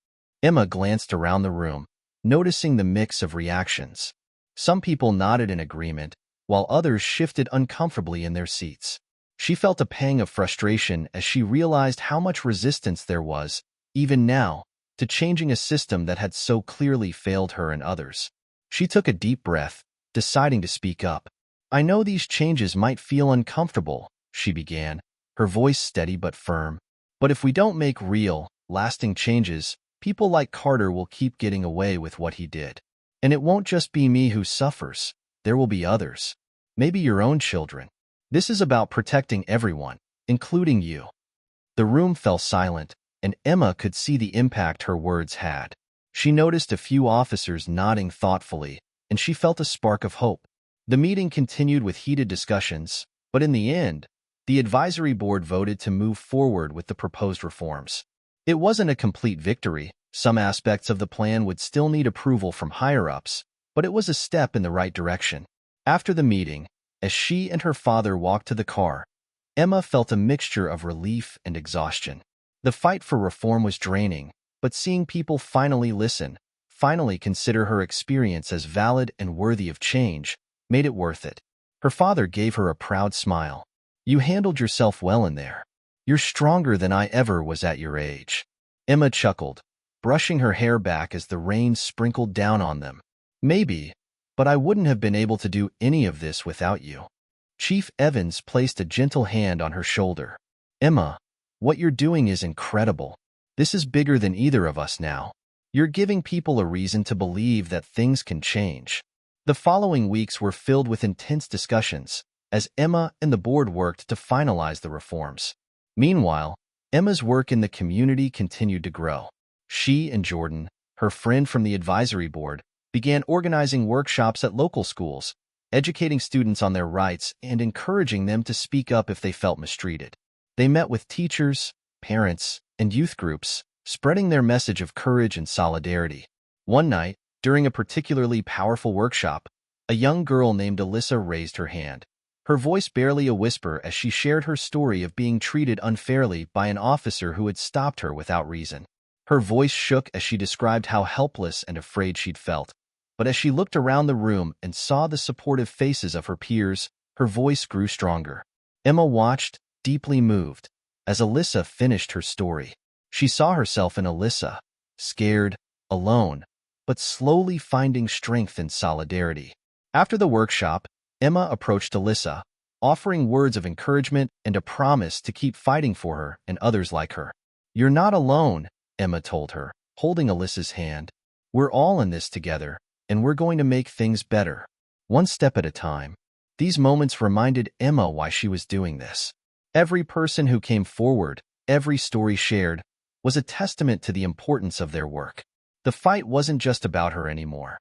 Emma glanced around the room, noticing the mix of reactions. Some people nodded in agreement, while others shifted uncomfortably in their seats. She felt a pang of frustration as she realized how much resistance there was, even now, to changing a system that had so clearly failed her and others. She took a deep breath, deciding to speak up. "I know these changes might feel uncomfortable," she began, her voice steady but firm. "But if we don't make real, lasting changes, people like Carter will keep getting away with what he did. And it won't just be me who suffers. There will be others. Maybe your own children. This is about protecting everyone, including you." The room fell silent, and Emma could see the impact her words had. She noticed a few officers nodding thoughtfully, and she felt a spark of hope. The meeting continued with heated discussions, but in the end, the advisory board voted to move forward with the proposed reforms. It wasn't a complete victory. Some aspects of the plan would still need approval from higher-ups, but it was a step in the right direction. After the meeting, as she and her father walked to the car, Emma felt a mixture of relief and exhaustion. The fight for reform was draining, but seeing people finally listen, finally consider her experience as valid and worthy of change, made it worth it. Her father gave her a proud smile. "You handled yourself well in there. You're stronger than I ever was at your age." Emma chuckled, brushing her hair back as the rain sprinkled down on them. "Maybe, but I wouldn't have been able to do any of this without you." Chief Evans placed a gentle hand on her shoulder. "Emma, what you're doing is incredible. This is bigger than either of us now. You're giving people a reason to believe that things can change." The following weeks were filled with intense discussions, as Emma and the board worked to finalize the reforms. Meanwhile, Emma's work in the community continued to grow. She and Jordan, her friend from the advisory board, began organizing workshops at local schools, educating students on their rights and encouraging them to speak up if they felt mistreated. They met with teachers, parents, and youth groups, spreading their message of courage and solidarity. One night, during a particularly powerful workshop, a young girl named Alyssa raised her hand. Her voice barely a whisper as she shared her story of being treated unfairly by an officer who had stopped her without reason. Her voice shook as she described how helpless and afraid she'd felt. But as she looked around the room and saw the supportive faces of her peers, her voice grew stronger. Emma watched, deeply moved, as Alyssa finished her story. She saw herself in Alyssa, scared, alone, but slowly finding strength and solidarity. After the workshop, Emma approached Alyssa, offering words of encouragement and a promise to keep fighting for her and others like her. "You're not alone," Emma told her, holding Alyssa's hand. "We're all in this together, and we're going to make things better, one step at a time." These moments reminded Emma why she was doing this. Every person who came forward, every story shared, was a testament to the importance of their work. The fight wasn't just about her anymore.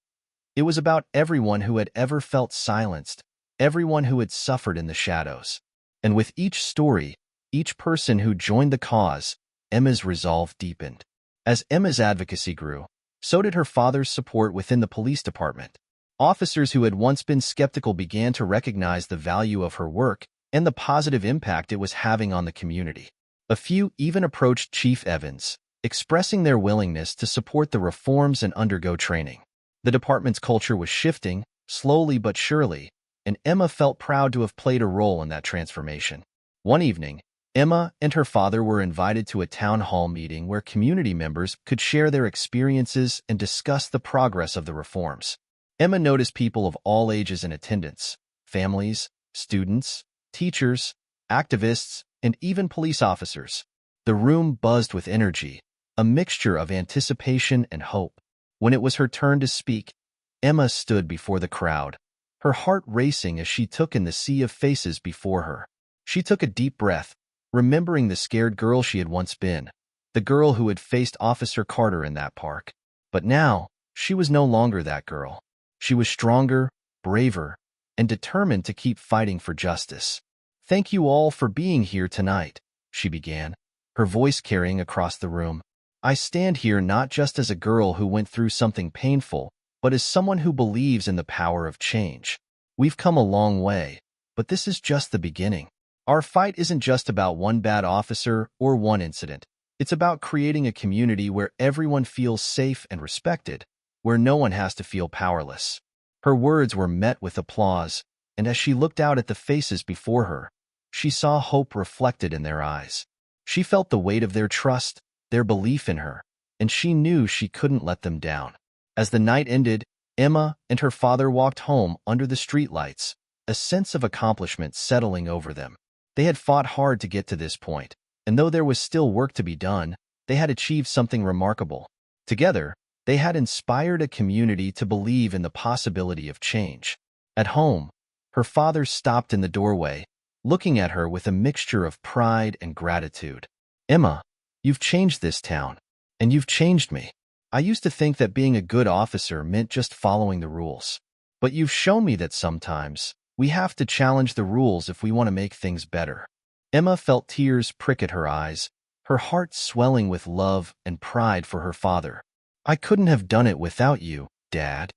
It was about everyone who had ever felt silenced, everyone who had suffered in the shadows. And with each story, each person who joined the cause, Emma's resolve deepened. As Emma's advocacy grew, so did her father's support within the police department. Officers who had once been skeptical began to recognize the value of her work and the positive impact it was having on the community. A few even approached Chief Evans, expressing their willingness to support the reforms and undergo training. The department's culture was shifting, slowly but surely, and Emma felt proud to have played a role in that transformation. One evening, Emma and her father were invited to a town hall meeting where community members could share their experiences and discuss the progress of the reforms. Emma noticed people of all ages in attendance: families, students, teachers, activists, and even police officers. The room buzzed with energy, a mixture of anticipation and hope. When it was her turn to speak, Emma stood before the crowd, her heart racing as she took in the sea of faces before her. She took a deep breath, remembering the scared girl she had once been, the girl who had faced Officer Carter in that park. But now, she was no longer that girl. She was stronger, braver, and determined to keep fighting for justice. "Thank you all for being here tonight," she began, her voice carrying across the room. "I stand here not just as a girl who went through something painful, but as someone who believes in the power of change. We've come a long way, but this is just the beginning. Our fight isn't just about one bad officer or one incident. It's about creating a community where everyone feels safe and respected, where no one has to feel powerless." Her words were met with applause, and as she looked out at the faces before her, she saw hope reflected in their eyes. She felt the weight of their trust, their belief in her, and she knew she couldn't let them down. As the night ended, Emma and her father walked home under the streetlights, a sense of accomplishment settling over them. They had fought hard to get to this point, and though there was still work to be done, they had achieved something remarkable. Together, they had inspired a community to believe in the possibility of change. At home, her father stopped in the doorway, looking at her with a mixture of pride and gratitude. "Emma, you've changed this town, and you've changed me. I used to think that being a good officer meant just following the rules. But you've shown me that sometimes we have to challenge the rules if we want to make things better." Emma felt tears prick at her eyes, her heart swelling with love and pride for her father. "I couldn't have done it without you, Dad."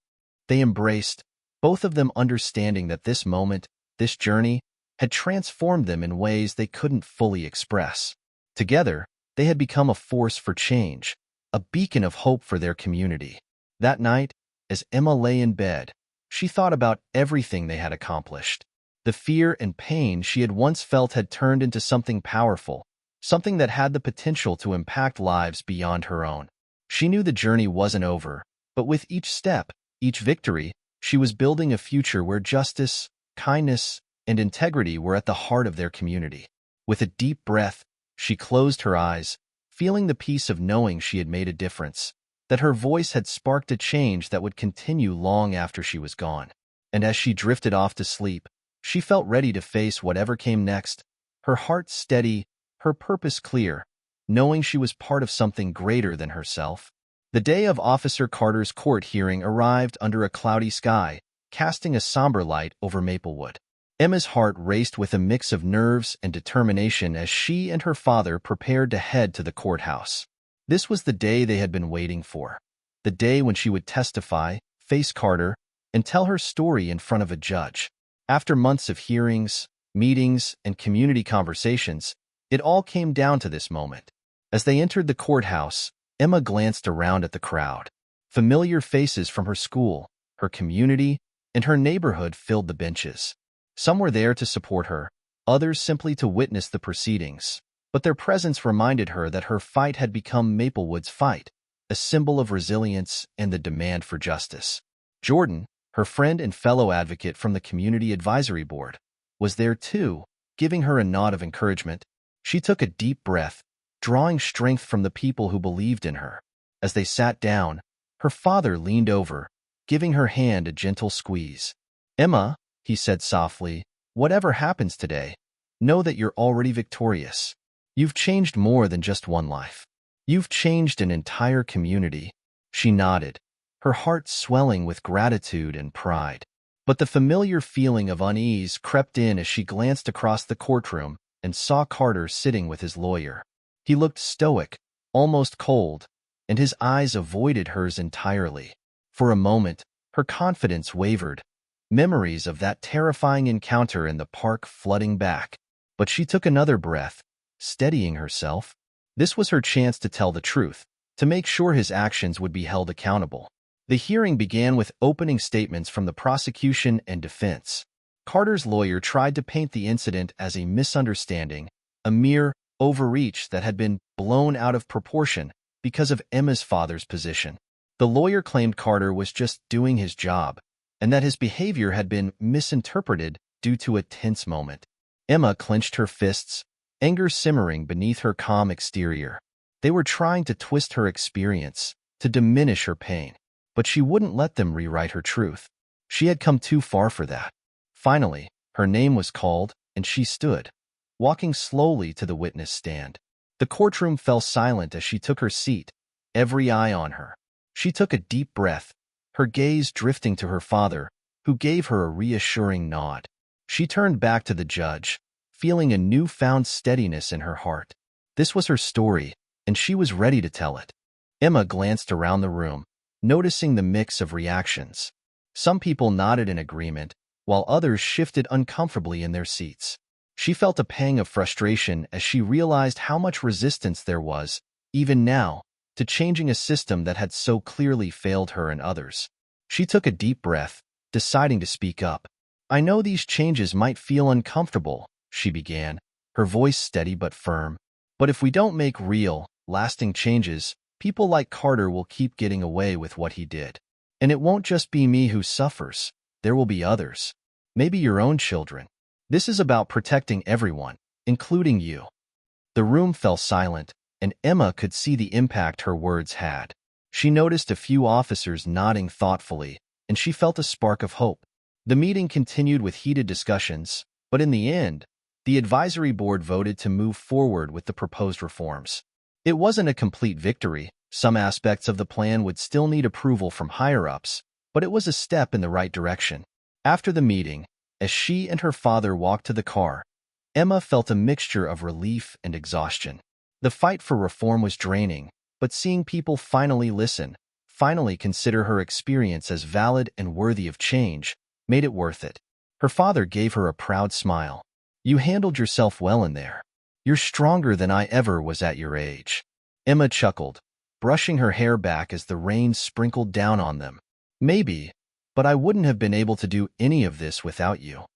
They embraced, both of them understanding that this moment, this journey, had transformed them in ways they couldn't fully express. Together, they had become a force for change, a beacon of hope for their community. That night, as Emma lay in bed, she thought about everything they had accomplished. The fear and pain she had once felt had turned into something powerful, something that had the potential to impact lives beyond her own. She knew the journey wasn't over, but with each step, each victory, she was building a future where justice, kindness, and integrity were at the heart of their community. With a deep breath, she closed her eyes, feeling the peace of knowing she had made a difference, that her voice had sparked a change that would continue long after she was gone. And as she drifted off to sleep, she felt ready to face whatever came next, her heart steady, her purpose clear, knowing she was part of something greater than herself. The day of Officer Carter's court hearing arrived under a cloudy sky, casting a somber light over Maplewood. Emma's heart raced with a mix of nerves and determination as she and her father prepared to head to the courthouse. This was the day they had been waiting for, the day when she would testify, face Carter, and tell her story in front of a judge. After months of hearings, meetings, and community conversations, it all came down to this moment. As they entered the courthouse, Emma glanced around at the crowd. Familiar faces from her school, her community, and her neighborhood filled the benches. Some were there to support her, others simply to witness the proceedings. But their presence reminded her that her fight had become Maplewood's fight, a symbol of resilience and the demand for justice. Jordan, her friend and fellow advocate from the Community Advisory Board, was there too, giving her a nod of encouragement. She took a deep breath, drawing strength from the people who believed in her. As they sat down, her father leaned over, giving her hand a gentle squeeze. "Emma," he said softly, "whatever happens today, know that you're already victorious. You've changed more than just one life. You've changed an entire community." She nodded, her heart swelling with gratitude and pride. But the familiar feeling of unease crept in as she glanced across the courtroom and saw Carter sitting with his lawyer. He looked stoic, almost cold, and his eyes avoided hers entirely. For a moment, her confidence wavered, memories of that terrifying encounter in the park flooding back. But she took another breath, steadying herself. This was her chance to tell the truth, to make sure his actions would be held accountable. The hearing began with opening statements from the prosecution and defense. Carter's lawyer tried to paint the incident as a misunderstanding, a mere overreach that had been blown out of proportion because of Emma's father's position. The lawyer claimed Carter was just doing his job, and that his behavior had been misinterpreted due to a tense moment. Emma clenched her fists, anger simmering beneath her calm exterior. They were trying to twist her experience, to diminish her pain, but she wouldn't let them rewrite her truth. She had come too far for that. Finally, her name was called, and she stood, walking slowly to the witness stand. The courtroom fell silent as she took her seat, every eye on her. She took a deep breath, her gaze drifting to her father, who gave her a reassuring nod. She turned back to the judge, feeling a newfound steadiness in her heart. This was her story, and she was ready to tell it. Emma glanced around the room, noticing the mix of reactions. Some people nodded in agreement, while others shifted uncomfortably in their seats. She felt a pang of frustration as she realized how much resistance there was, even now, to changing a system that had so clearly failed her and others. She took a deep breath, deciding to speak up. "I know these changes might feel uncomfortable," she began, her voice steady but firm. "But if we don't make real, lasting changes, people like Carter will keep getting away with what he did. And it won't just be me who suffers. There will be others. Maybe your own children. This is about protecting everyone, including you." The room fell silent, and Emma could see the impact her words had. She noticed a few officers nodding thoughtfully, and she felt a spark of hope. The meeting continued with heated discussions, but in the end, the advisory board voted to move forward with the proposed reforms. It wasn't a complete victory. Some aspects of the plan would still need approval from higher-ups, but it was a step in the right direction. After the meeting, as she and her father walked to the car, Emma felt a mixture of relief and exhaustion. The fight for reform was draining, but seeing people finally listen, finally consider her experience as valid and worthy of change, made it worth it. Her father gave her a proud smile. "You handled yourself well in there. You're stronger than I ever was at your age." Emma chuckled, brushing her hair back as the rain sprinkled down on them. "Maybe, but I wouldn't have been able to do any of this without you."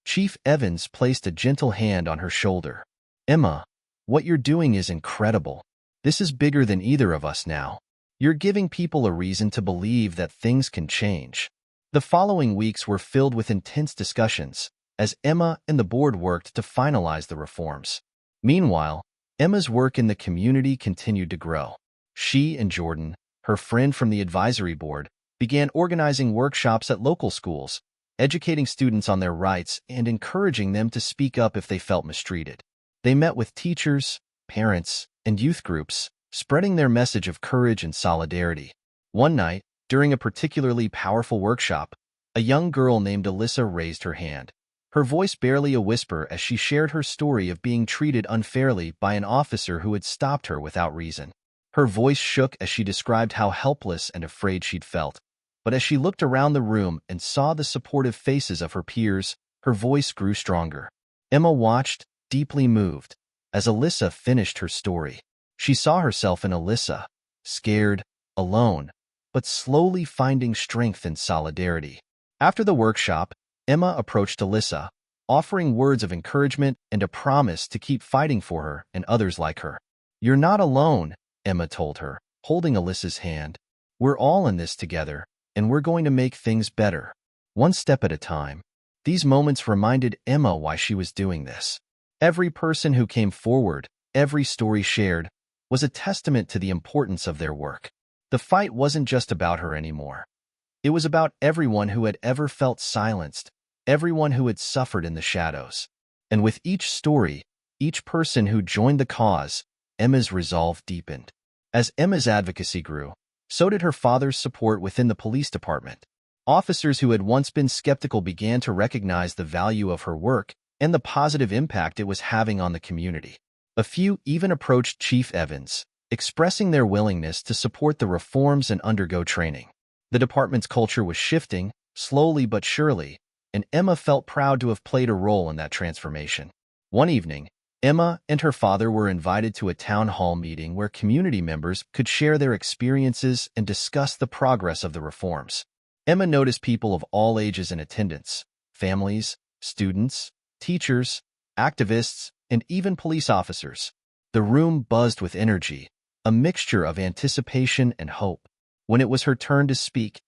Chief Evans placed a gentle hand on her shoulder. "Emma, what you're doing is incredible. This is bigger than either of us now. You're giving people a reason to believe that things can change." The following weeks were filled with intense discussions, as Emma and the board worked to finalize the reforms. Meanwhile, Emma's work in the community continued to grow. She and Jordan, her friend from the advisory board, began organizing workshops at local schools, educating students on their rights and encouraging them to speak up if they felt mistreated. They met with teachers, parents, and youth groups, spreading their message of courage and solidarity. One night, during a particularly powerful workshop, a young girl named Alyssa raised her hand, her voice barely a whisper as she shared her story of being treated unfairly by an officer who had stopped her without reason. Her voice shook as she described how helpless and afraid she'd felt, but as she looked around the room and saw the supportive faces of her peers, her voice grew stronger. Emma watched, deeply moved, as Alyssa finished her story. She saw herself in Alyssa, scared, alone, but slowly finding strength and solidarity. After the workshop, Emma approached Alyssa, offering words of encouragement and a promise to keep fighting for her and others like her. "You're not alone," Emma told her, holding Alyssa's hand. "We're all in this together, and we're going to make things better, one step at a time." These moments reminded Emma why she was doing this. Every person who came forward, every story shared, was a testament to the importance of their work. The fight wasn't just about her anymore. It was about everyone who had ever felt silenced, everyone who had suffered in the shadows. And with each story, each person who joined the cause, Emma's resolve deepened. As Emma's advocacy grew, so did her father's support within the police department. Officers who had once been skeptical began to recognize the value of her work and the positive impact it was having on the community. A few even approached Chief Evans, expressing their willingness to support the reforms and undergo training. The department's culture was shifting, slowly but surely, and Emma felt proud to have played a role in that transformation. One evening, Emma and her father were invited to a town hall meeting where community members could share their experiences and discuss the progress of the reforms. Emma noticed people of all ages in attendance: families, students, teachers, activists, and even police officers. The room buzzed with energy, a mixture of anticipation and hope. When it was her turn to speak,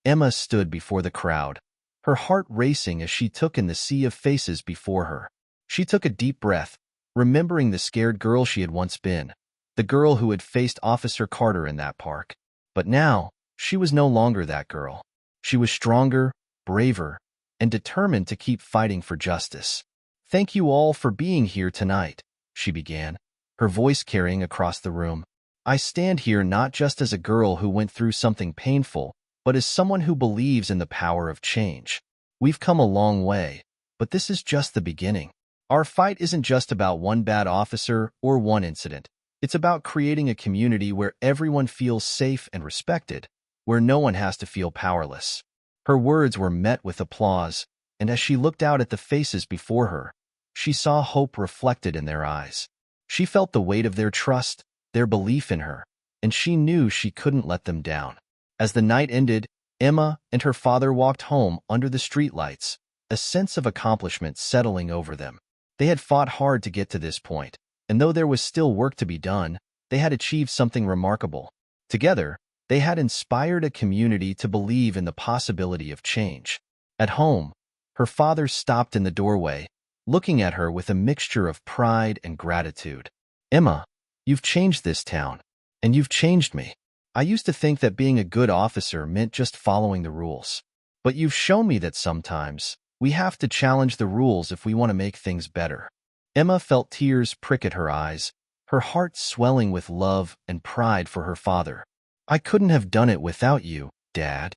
Emma stood before the crowd, her heart racing as she took in the sea of faces before her. She took a deep breath, remembering the scared girl she had once been, the girl who had faced Officer Carter in that park. But now, she was no longer that girl. She was stronger, braver, and determined to keep fighting for justice. "Thank you all for being here tonight," she began, her voice carrying across the room. "I stand here not just as a girl who went through something painful, but as someone who believes in the power of change. We've come a long way, but this is just the beginning. Our fight isn't just about one bad officer or one incident. It's about creating a community where everyone feels safe and respected, where no one has to feel powerless." Her words were met with applause, and as she looked out at the faces before her, she saw hope reflected in their eyes. She felt the weight of their trust, their belief in her, and she knew she couldn't let them down. As the night ended, Emma and her father walked home under the streetlights, a sense of accomplishment settling over them. They had fought hard to get to this point, and though there was still work to be done, they had achieved something remarkable. Together, they had inspired a community to believe in the possibility of change. At home, her father stopped in the doorway, looking at her with a mixture of pride and gratitude. "Emma, you've changed this town, and you've changed me. I used to think that being a good officer meant just following the rules. But you've shown me that sometimes we have to challenge the rules if we want to make things better." Emma felt tears prick at her eyes, her heart swelling with love and pride for her father. "I couldn't have done it without you, Dad."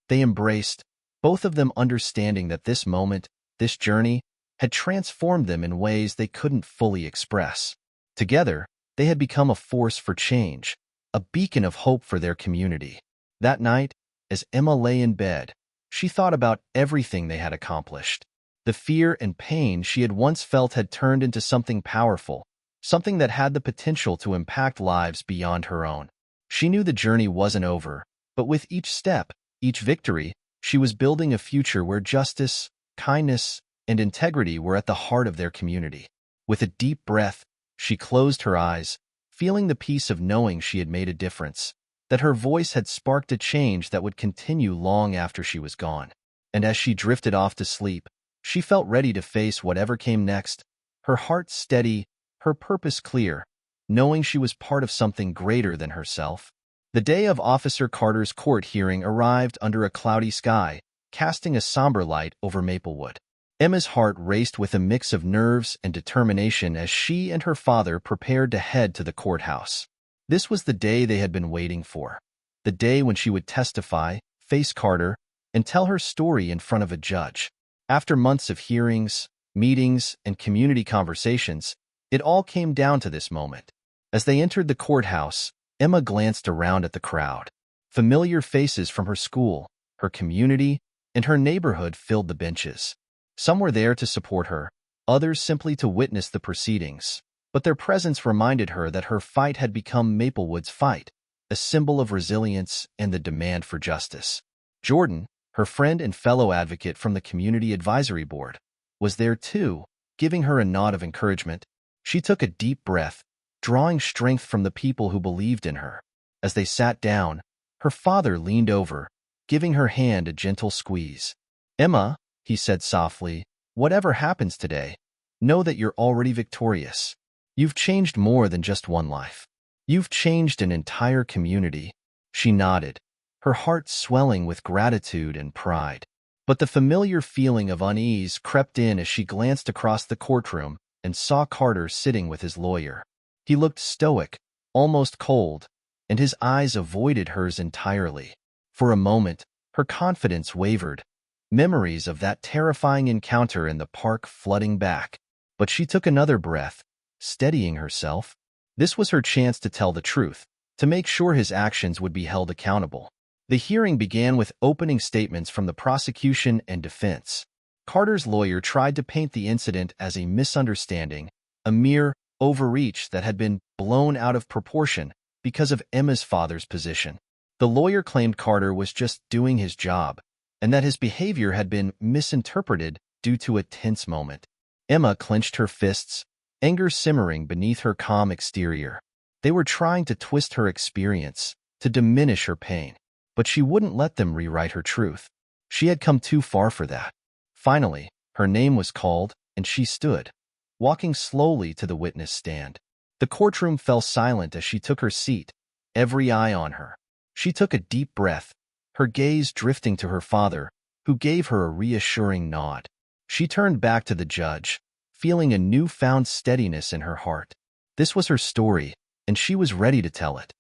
They embraced, both of them understanding that this moment, this journey, had transformed them in ways they couldn't fully express. Together, they had become a force for change, a beacon of hope for their community. That night, as Emma lay in bed, she thought about everything they had accomplished. The fear and pain she had once felt had turned into something powerful, something that had the potential to impact lives beyond her own. She knew the journey wasn't over, but with each step, each victory, she was building a future where justice, kindness, and integrity were at the heart of their community. With a deep breath, she closed her eyes, feeling the peace of knowing she had made a difference, that her voice had sparked a change that would continue long after she was gone. And as she drifted off to sleep, she felt ready to face whatever came next, her heart steady, her purpose clear, knowing she was part of something greater than herself. The day of Officer Carter's court hearing arrived under a cloudy sky, casting a somber light over Maplewood. Emma's heart raced with a mix of nerves and determination as she and her father prepared to head to the courthouse. This was the day they had been waiting for, the day when she would testify, face Carter, and tell her story in front of a judge. After months of hearings, meetings, and community conversations, it all came down to this moment. As they entered the courthouse, Emma glanced around at the crowd. Familiar faces from her school, her community, and her neighborhood filled the benches. Some were there to support her, others simply to witness the proceedings. But their presence reminded her that her fight had become Maplewood's fight, a symbol of resilience and the demand for justice. Jordan, her friend and fellow advocate from the Community Advisory Board, was there too, giving her a nod of encouragement. She took a deep breath, drawing strength from the people who believed in her. As they sat down, her father leaned over, giving her hand a gentle squeeze. "Emma," he said softly, "whatever happens today, know that you're already victorious. You've changed more than just one life. You've changed an entire community." She nodded, her heart swelling with gratitude and pride. But the familiar feeling of unease crept in as she glanced across the courtroom and saw Carter sitting with his lawyer. He looked stoic, almost cold, and his eyes avoided hers entirely. For a moment, her confidence wavered, memories of that terrifying encounter in the park flooding back. But she took another breath, steadying herself. This was her chance to tell the truth, to make sure his actions would be held accountable. The hearing began with opening statements from the prosecution and defense. Carter's lawyer tried to paint the incident as a misunderstanding, a mere overreach that had been blown out of proportion because of Emma's father's position. The lawyer claimed Carter was just doing his job, and that his behavior had been misinterpreted due to a tense moment. Emma clenched her fists, anger simmering beneath her calm exterior. They were trying to twist her experience, to diminish her pain. But she wouldn't let them rewrite her truth. She had come too far for that. Finally, her name was called, and she stood, walking slowly to the witness stand. The courtroom fell silent as she took her seat, every eye on her. She took a deep breath, her gaze drifting to her father, who gave her a reassuring nod. She turned back to the judge, feeling a newfound steadiness in her heart. This was her story, and she was ready to tell it.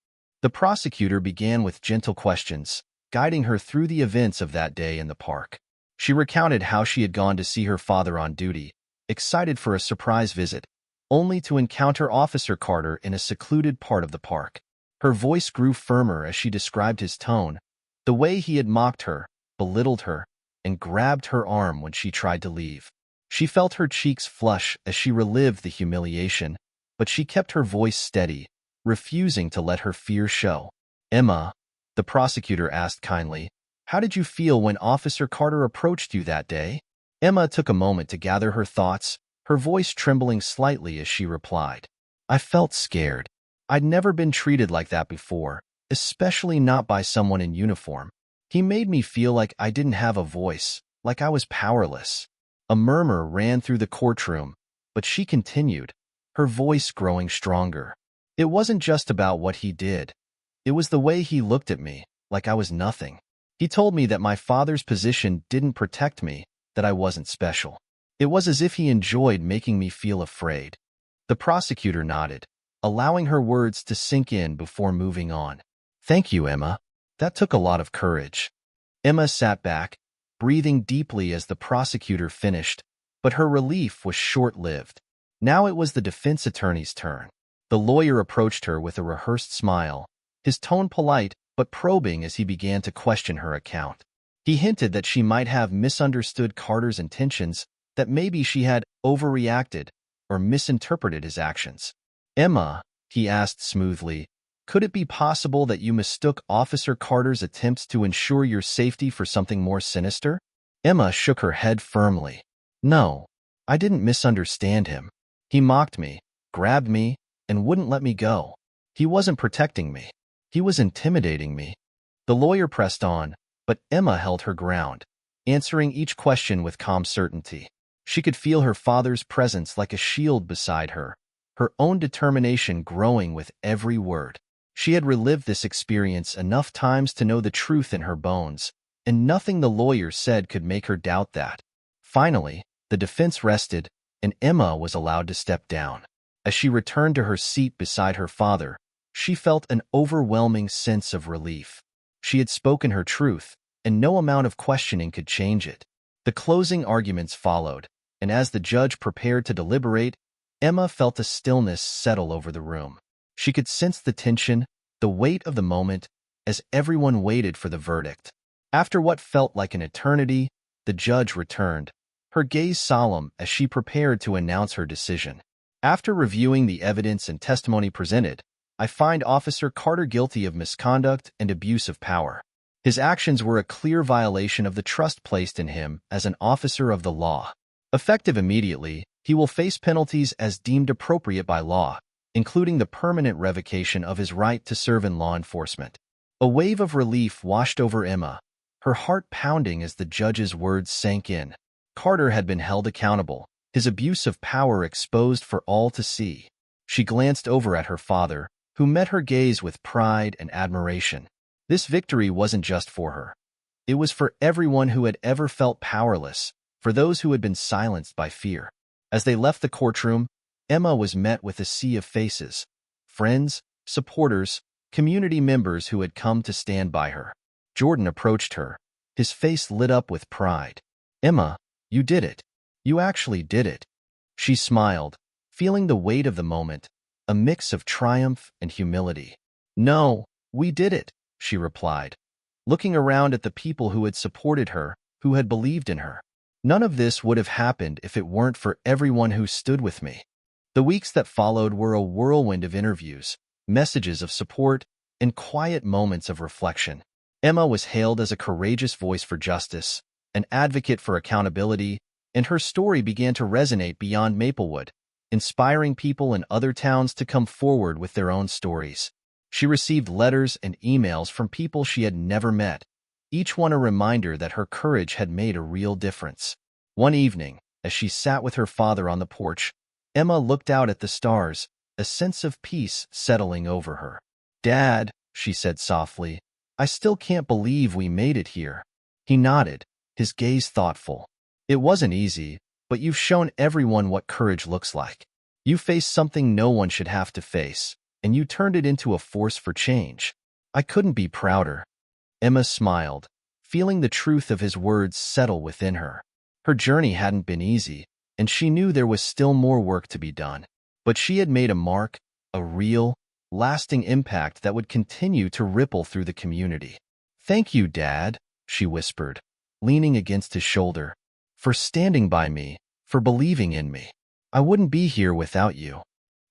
The prosecutor began with gentle questions, guiding her through the events of that day in the park. She recounted how she had gone to see her father on duty, excited for a surprise visit, only to encounter Officer Carter in a secluded part of the park. Her voice grew firmer as she described his tone, the way he had mocked her, belittled her, and grabbed her arm when she tried to leave. She felt her cheeks flush as she relived the humiliation, but she kept her voice steady, refusing to let her fear show. "Emma," the prosecutor asked kindly, "how did you feel when Officer Carter approached you that day?" Emma took a moment to gather her thoughts, her voice trembling slightly as she replied. "I felt scared. I'd never been treated like that before, especially not by someone in uniform. He made me feel like I didn't have a voice, like I was powerless." A murmur ran through the courtroom, but she continued, her voice growing stronger. "It wasn't just about what he did. It was the way he looked at me, like I was nothing. He told me that my father's position didn't protect me, that I wasn't special. It was as if he enjoyed making me feel afraid." The prosecutor nodded, allowing her words to sink in before moving on. "Thank you, Emma. That took a lot of courage." Emma sat back, breathing deeply as the prosecutor finished, but her relief was short-lived. Now it was the defense attorney's turn. The lawyer approached her with a rehearsed smile, his tone polite but probing as he began to question her account. He hinted that she might have misunderstood Carter's intentions, that maybe she had overreacted or misinterpreted his actions. "Emma," he asked smoothly, "could it be possible that you mistook Officer Carter's attempts to ensure your safety for something more sinister?" Emma shook her head firmly. "No, I didn't misunderstand him. He mocked me, grabbed me, and wouldn't let me go. He wasn't protecting me. He was intimidating me." The lawyer pressed on, but Emma held her ground, answering each question with calm certainty. She could feel her father's presence like a shield beside her, her own determination growing with every word. She had relived this experience enough times to know the truth in her bones, and nothing the lawyer said could make her doubt that. Finally, the defense rested, and Emma was allowed to step down. As she returned to her seat beside her father, she felt an overwhelming sense of relief. She had spoken her truth, and no amount of questioning could change it. The closing arguments followed, and as the judge prepared to deliberate, Emma felt a stillness settle over the room. She could sense the tension, the weight of the moment, as everyone waited for the verdict. After what felt like an eternity, the judge returned, her gaze solemn as she prepared to announce her decision. "After reviewing the evidence and testimony presented, I find Officer Carter guilty of misconduct and abuse of power. His actions were a clear violation of the trust placed in him as an officer of the law. Effective immediately, he will face penalties as deemed appropriate by law, including the permanent revocation of his right to serve in law enforcement." A wave of relief washed over Emma, her heart pounding as the judge's words sank in. Carter had been held accountable, his abuse of power exposed for all to see. She glanced over at her father, who met her gaze with pride and admiration. This victory wasn't just for her. It was for everyone who had ever felt powerless, for those who had been silenced by fear. As they left the courtroom, Emma was met with a sea of faces, friends, supporters, community members who had come to stand by her. Jordan approached her, his face lit up with pride. "Emma, you did it. You actually did it." She smiled, feeling the weight of the moment, a mix of triumph and humility. "No, we did it," she replied, looking around at the people who had supported her, who had believed in her. "None of this would have happened if it weren't for everyone who stood with me." The weeks that followed were a whirlwind of interviews, messages of support, and quiet moments of reflection. Emma was hailed as a courageous voice for justice, an advocate for accountability, and her story began to resonate beyond Maplewood, inspiring people in other towns to come forward with their own stories. She received letters and emails from people she had never met, each one a reminder that her courage had made a real difference. One evening, as she sat with her father on the porch, Emma looked out at the stars, a sense of peace settling over her. "Dad," she said softly, "I still can't believe we made it here." He nodded, his gaze thoughtful. "It wasn't easy, but you've shown everyone what courage looks like. You faced something no one should have to face, and you turned it into a force for change. I couldn't be prouder." Emma smiled, feeling the truth of his words settle within her. Her journey hadn't been easy, and she knew there was still more work to be done. But she had made a mark, a real, lasting impact that would continue to ripple through the community. "Thank you, Dad," she whispered, leaning against his shoulder, "for standing by me, for believing in me. I wouldn't be here without you."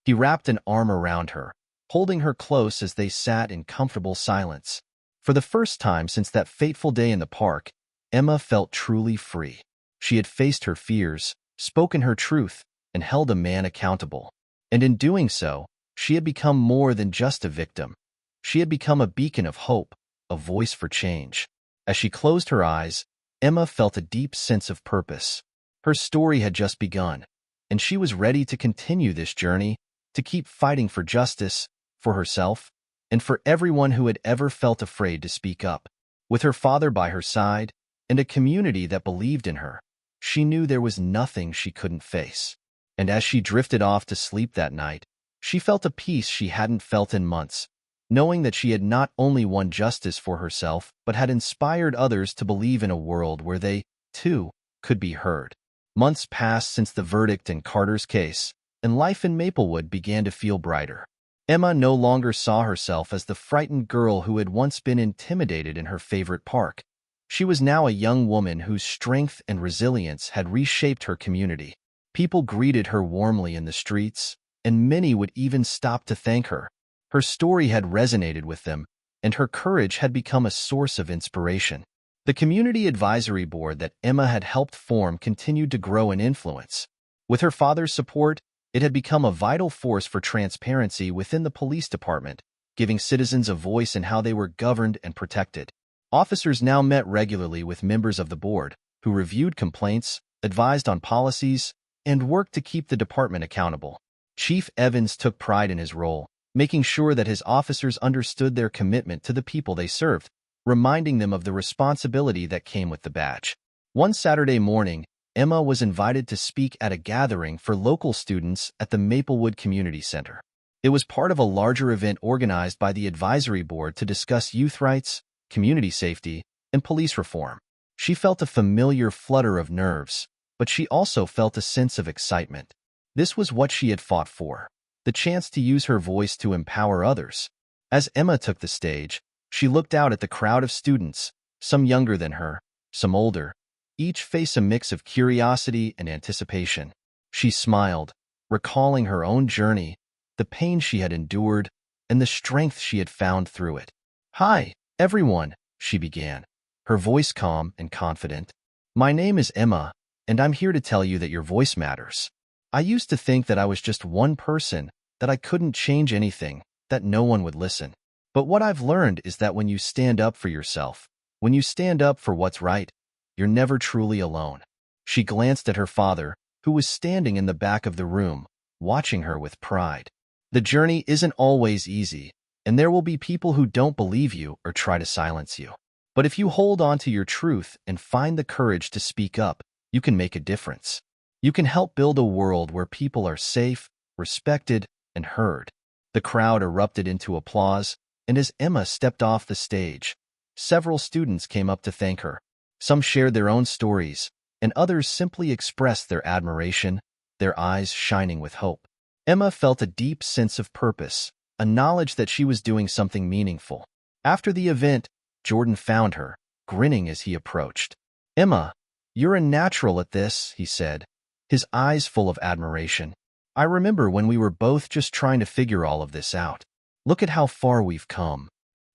He wrapped an arm around her, holding her close as they sat in comfortable silence. For the first time since that fateful day in the park, Emma felt truly free. She had faced her fears, spoken her truth, and held a man accountable. And in doing so, she had become more than just a victim. She had become a beacon of hope, a voice for change. As she closed her eyes, Emma felt a deep sense of purpose. Her story had just begun, and she was ready to continue this journey, to keep fighting for justice, for herself, and for everyone who had ever felt afraid to speak up. With her father by her side, and a community that believed in her, she knew there was nothing she couldn't face. And as she drifted off to sleep that night, she felt a peace she hadn't felt in months, knowing that she had not only won justice for herself, but had inspired others to believe in a world where they, too, could be heard. Months passed since the verdict in Carter's case, and life in Maplewood began to feel brighter. Emma no longer saw herself as the frightened girl who had once been intimidated in her favorite park. She was now a young woman whose strength and resilience had reshaped her community. People greeted her warmly in the streets, and many would even stop to thank her. Her story had resonated with them, and her courage had become a source of inspiration. The community advisory board that Emma had helped form continued to grow in influence. With her father's support, it had become a vital force for transparency within the police department, giving citizens a voice in how they were governed and protected. Officers now met regularly with members of the board, who reviewed complaints, advised on policies, and worked to keep the department accountable. Chief Evans took pride in his role, making sure that his officers understood their commitment to the people they served, reminding them of the responsibility that came with the badge. One Saturday morning, Emma was invited to speak at a gathering for local students at the Maplewood Community Center. It was part of a larger event organized by the advisory board to discuss youth rights, community safety, and police reform. She felt a familiar flutter of nerves, but she also felt a sense of excitement. This was what she had fought for, the chance to use her voice to empower others. As Emma took the stage, she looked out at the crowd of students, some younger than her, some older, each face a mix of curiosity and anticipation. She smiled, recalling her own journey, the pain she had endured, and the strength she had found through it. "Hi, everyone," she began, her voice calm and confident. "My name is Emma, and I'm here to tell you that your voice matters. I used to think that I was just one person, that I couldn't change anything, that no one would listen. But what I've learned is that when you stand up for yourself, when you stand up for what's right, you're never truly alone." She glanced at her father, who was standing in the back of the room, watching her with pride. The journey isn't always easy, and there will be people who don't believe you or try to silence you. But if you hold on to your truth and find the courage to speak up, you can make a difference. You can help build a world where people are safe, respected, and heard. The crowd erupted into applause, and as Emma stepped off the stage, several students came up to thank her. Some shared their own stories, and others simply expressed their admiration, their eyes shining with hope. Emma felt a deep sense of purpose, a knowledge that she was doing something meaningful. After the event, Jordan found her, grinning as he approached. "Emma, you're a natural at this," he said, his eyes full of admiration. "I remember when we were both just trying to figure all of this out. Look at how far we've come."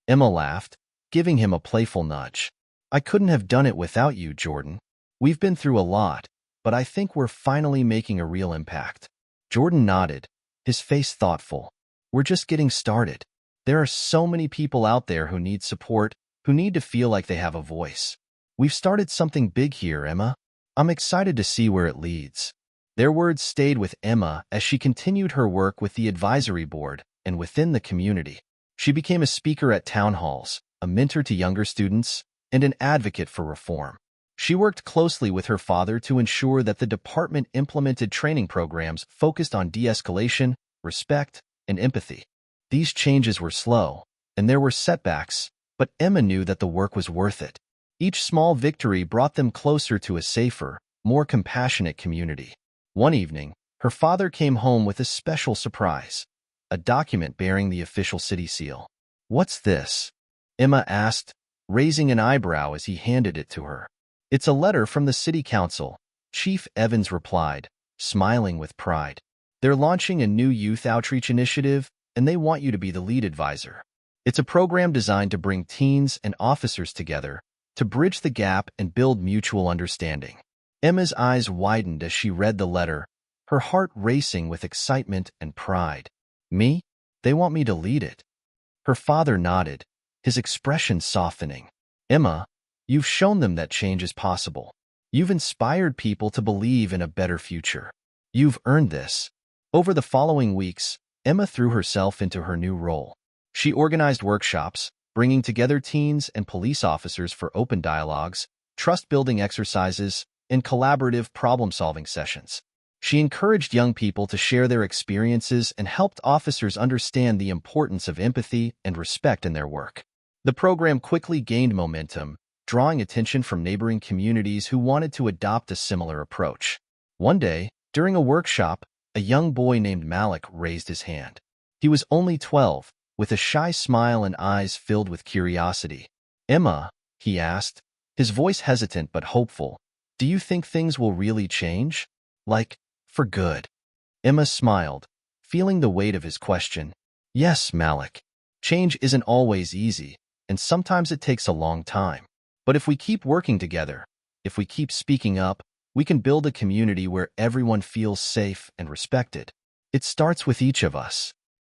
Emma laughed, giving him a playful nudge. "I couldn't have done it without you, Jordan. We've been through a lot, but I think we're finally making a real impact." Jordan nodded, his face thoughtful. "We're just getting started. There are so many people out there who need support, who need to feel like they have a voice. We've started something big here, Emma. I'm excited to see where it leads." Their words stayed with Emma as she continued her work with the advisory board and within the community. She became a speaker at town halls, a mentor to younger students, and an advocate for reform. She worked closely with her father to ensure that the department implemented training programs focused on de-escalation, respect, and empathy. These changes were slow, and there were setbacks, but Emma knew that the work was worth it. Each small victory brought them closer to a safer, more compassionate community. One evening, her father came home with a special surprise, a document bearing the official city seal. "What's this?" Emma asked, raising an eyebrow as he handed it to her. "It's a letter from the city council," Chief Evans replied, smiling with pride. "They're launching a new youth outreach initiative, and they want you to be the lead advisor. It's a program designed to bring teens and officers together, to bridge the gap and build mutual understanding." Emma's eyes widened as she read the letter, her heart racing with excitement and pride. "Me? They want me to lead it?" Her father nodded, his expression softening. "Emma, you've shown them that change is possible. You've inspired people to believe in a better future. You've earned this." Over the following weeks, Emma threw herself into her new role. She organized workshops, bringing together teens and police officers for open dialogues, trust-building exercises, and collaborative problem-solving sessions. She encouraged young people to share their experiences and helped officers understand the importance of empathy and respect in their work. The program quickly gained momentum, drawing attention from neighboring communities who wanted to adopt a similar approach. One day, during a workshop, a young boy named Malik raised his hand. He was only 12, with a shy smile and eyes filled with curiosity. "Emma," he asked, his voice hesitant but hopeful, "do you think things will really change? Like, for good?" Emma smiled, feeling the weight of his question. "Yes, Malik. Change isn't always easy, and sometimes it takes a long time. But if we keep working together, if we keep speaking up, we can build a community where everyone feels safe and respected. It starts with each of us."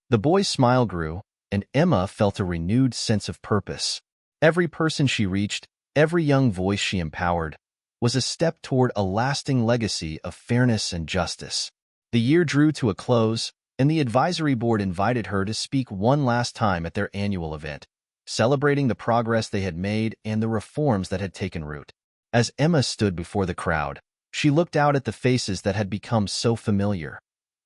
The boy's smile grew, and Emma felt a renewed sense of purpose. Every person she reached, every young voice she empowered, was a step toward a lasting legacy of fairness and justice. The year drew to a close, and the advisory board invited her to speak one last time at their annual event, celebrating the progress they had made and the reforms that had taken root. As Emma stood before the crowd, she looked out at the faces that had become so familiar.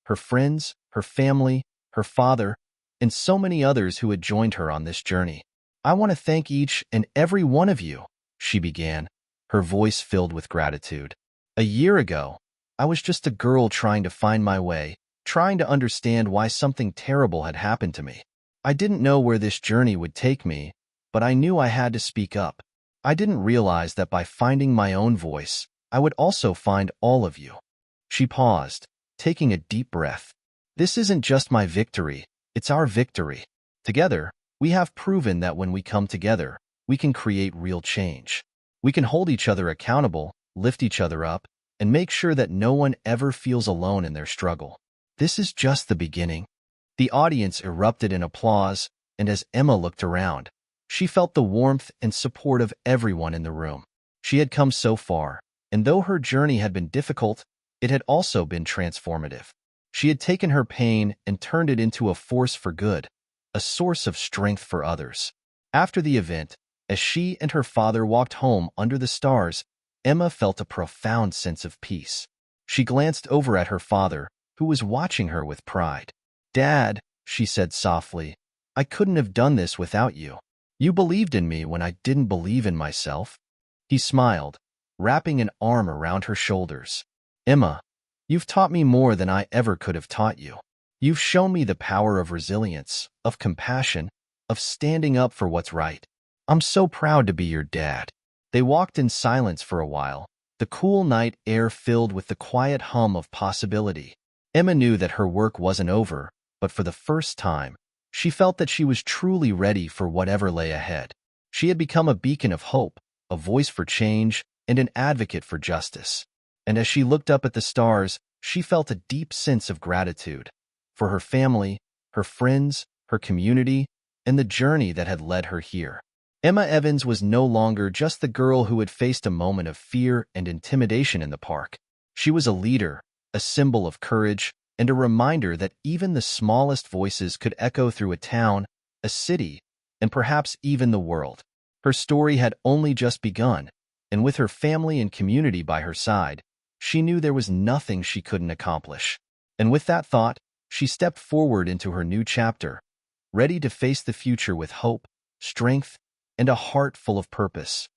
Her friends, her family, her father, and so many others who had joined her on this journey. "I want to thank each and every one of you," she began, her voice filled with gratitude. "A year ago, I was just a girl trying to find my way, trying to understand why something terrible had happened to me. I didn't know where this journey would take me, but I knew I had to speak up. I didn't realize that by finding my own voice, I would also find all of you." She paused, taking a deep breath. "This isn't just my victory, it's our victory. Together, we have proven that when we come together, we can create real change. We can hold each other accountable, lift each other up, and make sure that no one ever feels alone in their struggle. This is just the beginning." The audience erupted in applause, and as Emma looked around, she felt the warmth and support of everyone in the room. She had come so far, and though her journey had been difficult, it had also been transformative. She had taken her pain and turned it into a force for good, a source of strength for others. After the event, As she and her father walked home under the stars, Emma felt a profound sense of peace. She glanced over at her father, who was watching her with pride. "Dad," she said softly, "I couldn't have done this without you. You believed in me when I didn't believe in myself." He smiled, wrapping an arm around her shoulders. "Emma, you've taught me more than I ever could have taught you. You've shown me the power of resilience, of compassion, of standing up for what's right. I'm so proud to be your dad." They walked in silence for a while, the cool night air filled with the quiet hum of possibility. Emma knew that her work wasn't over, but for the first time, she felt that she was truly ready for whatever lay ahead. She had become a beacon of hope, a voice for change, and an advocate for justice. And as she looked up at the stars, she felt a deep sense of gratitude for her family, her friends, her community, and the journey that had led her here. Emma Evans was no longer just the girl who had faced a moment of fear and intimidation in the park. She was a leader, a symbol of courage, and a reminder that even the smallest voices could echo through a town, a city, and perhaps even the world. Her story had only just begun, and with her family and community by her side, she knew there was nothing she couldn't accomplish. And with that thought, she stepped forward into her new chapter, ready to face the future with hope, strength, and a heart full of purpose.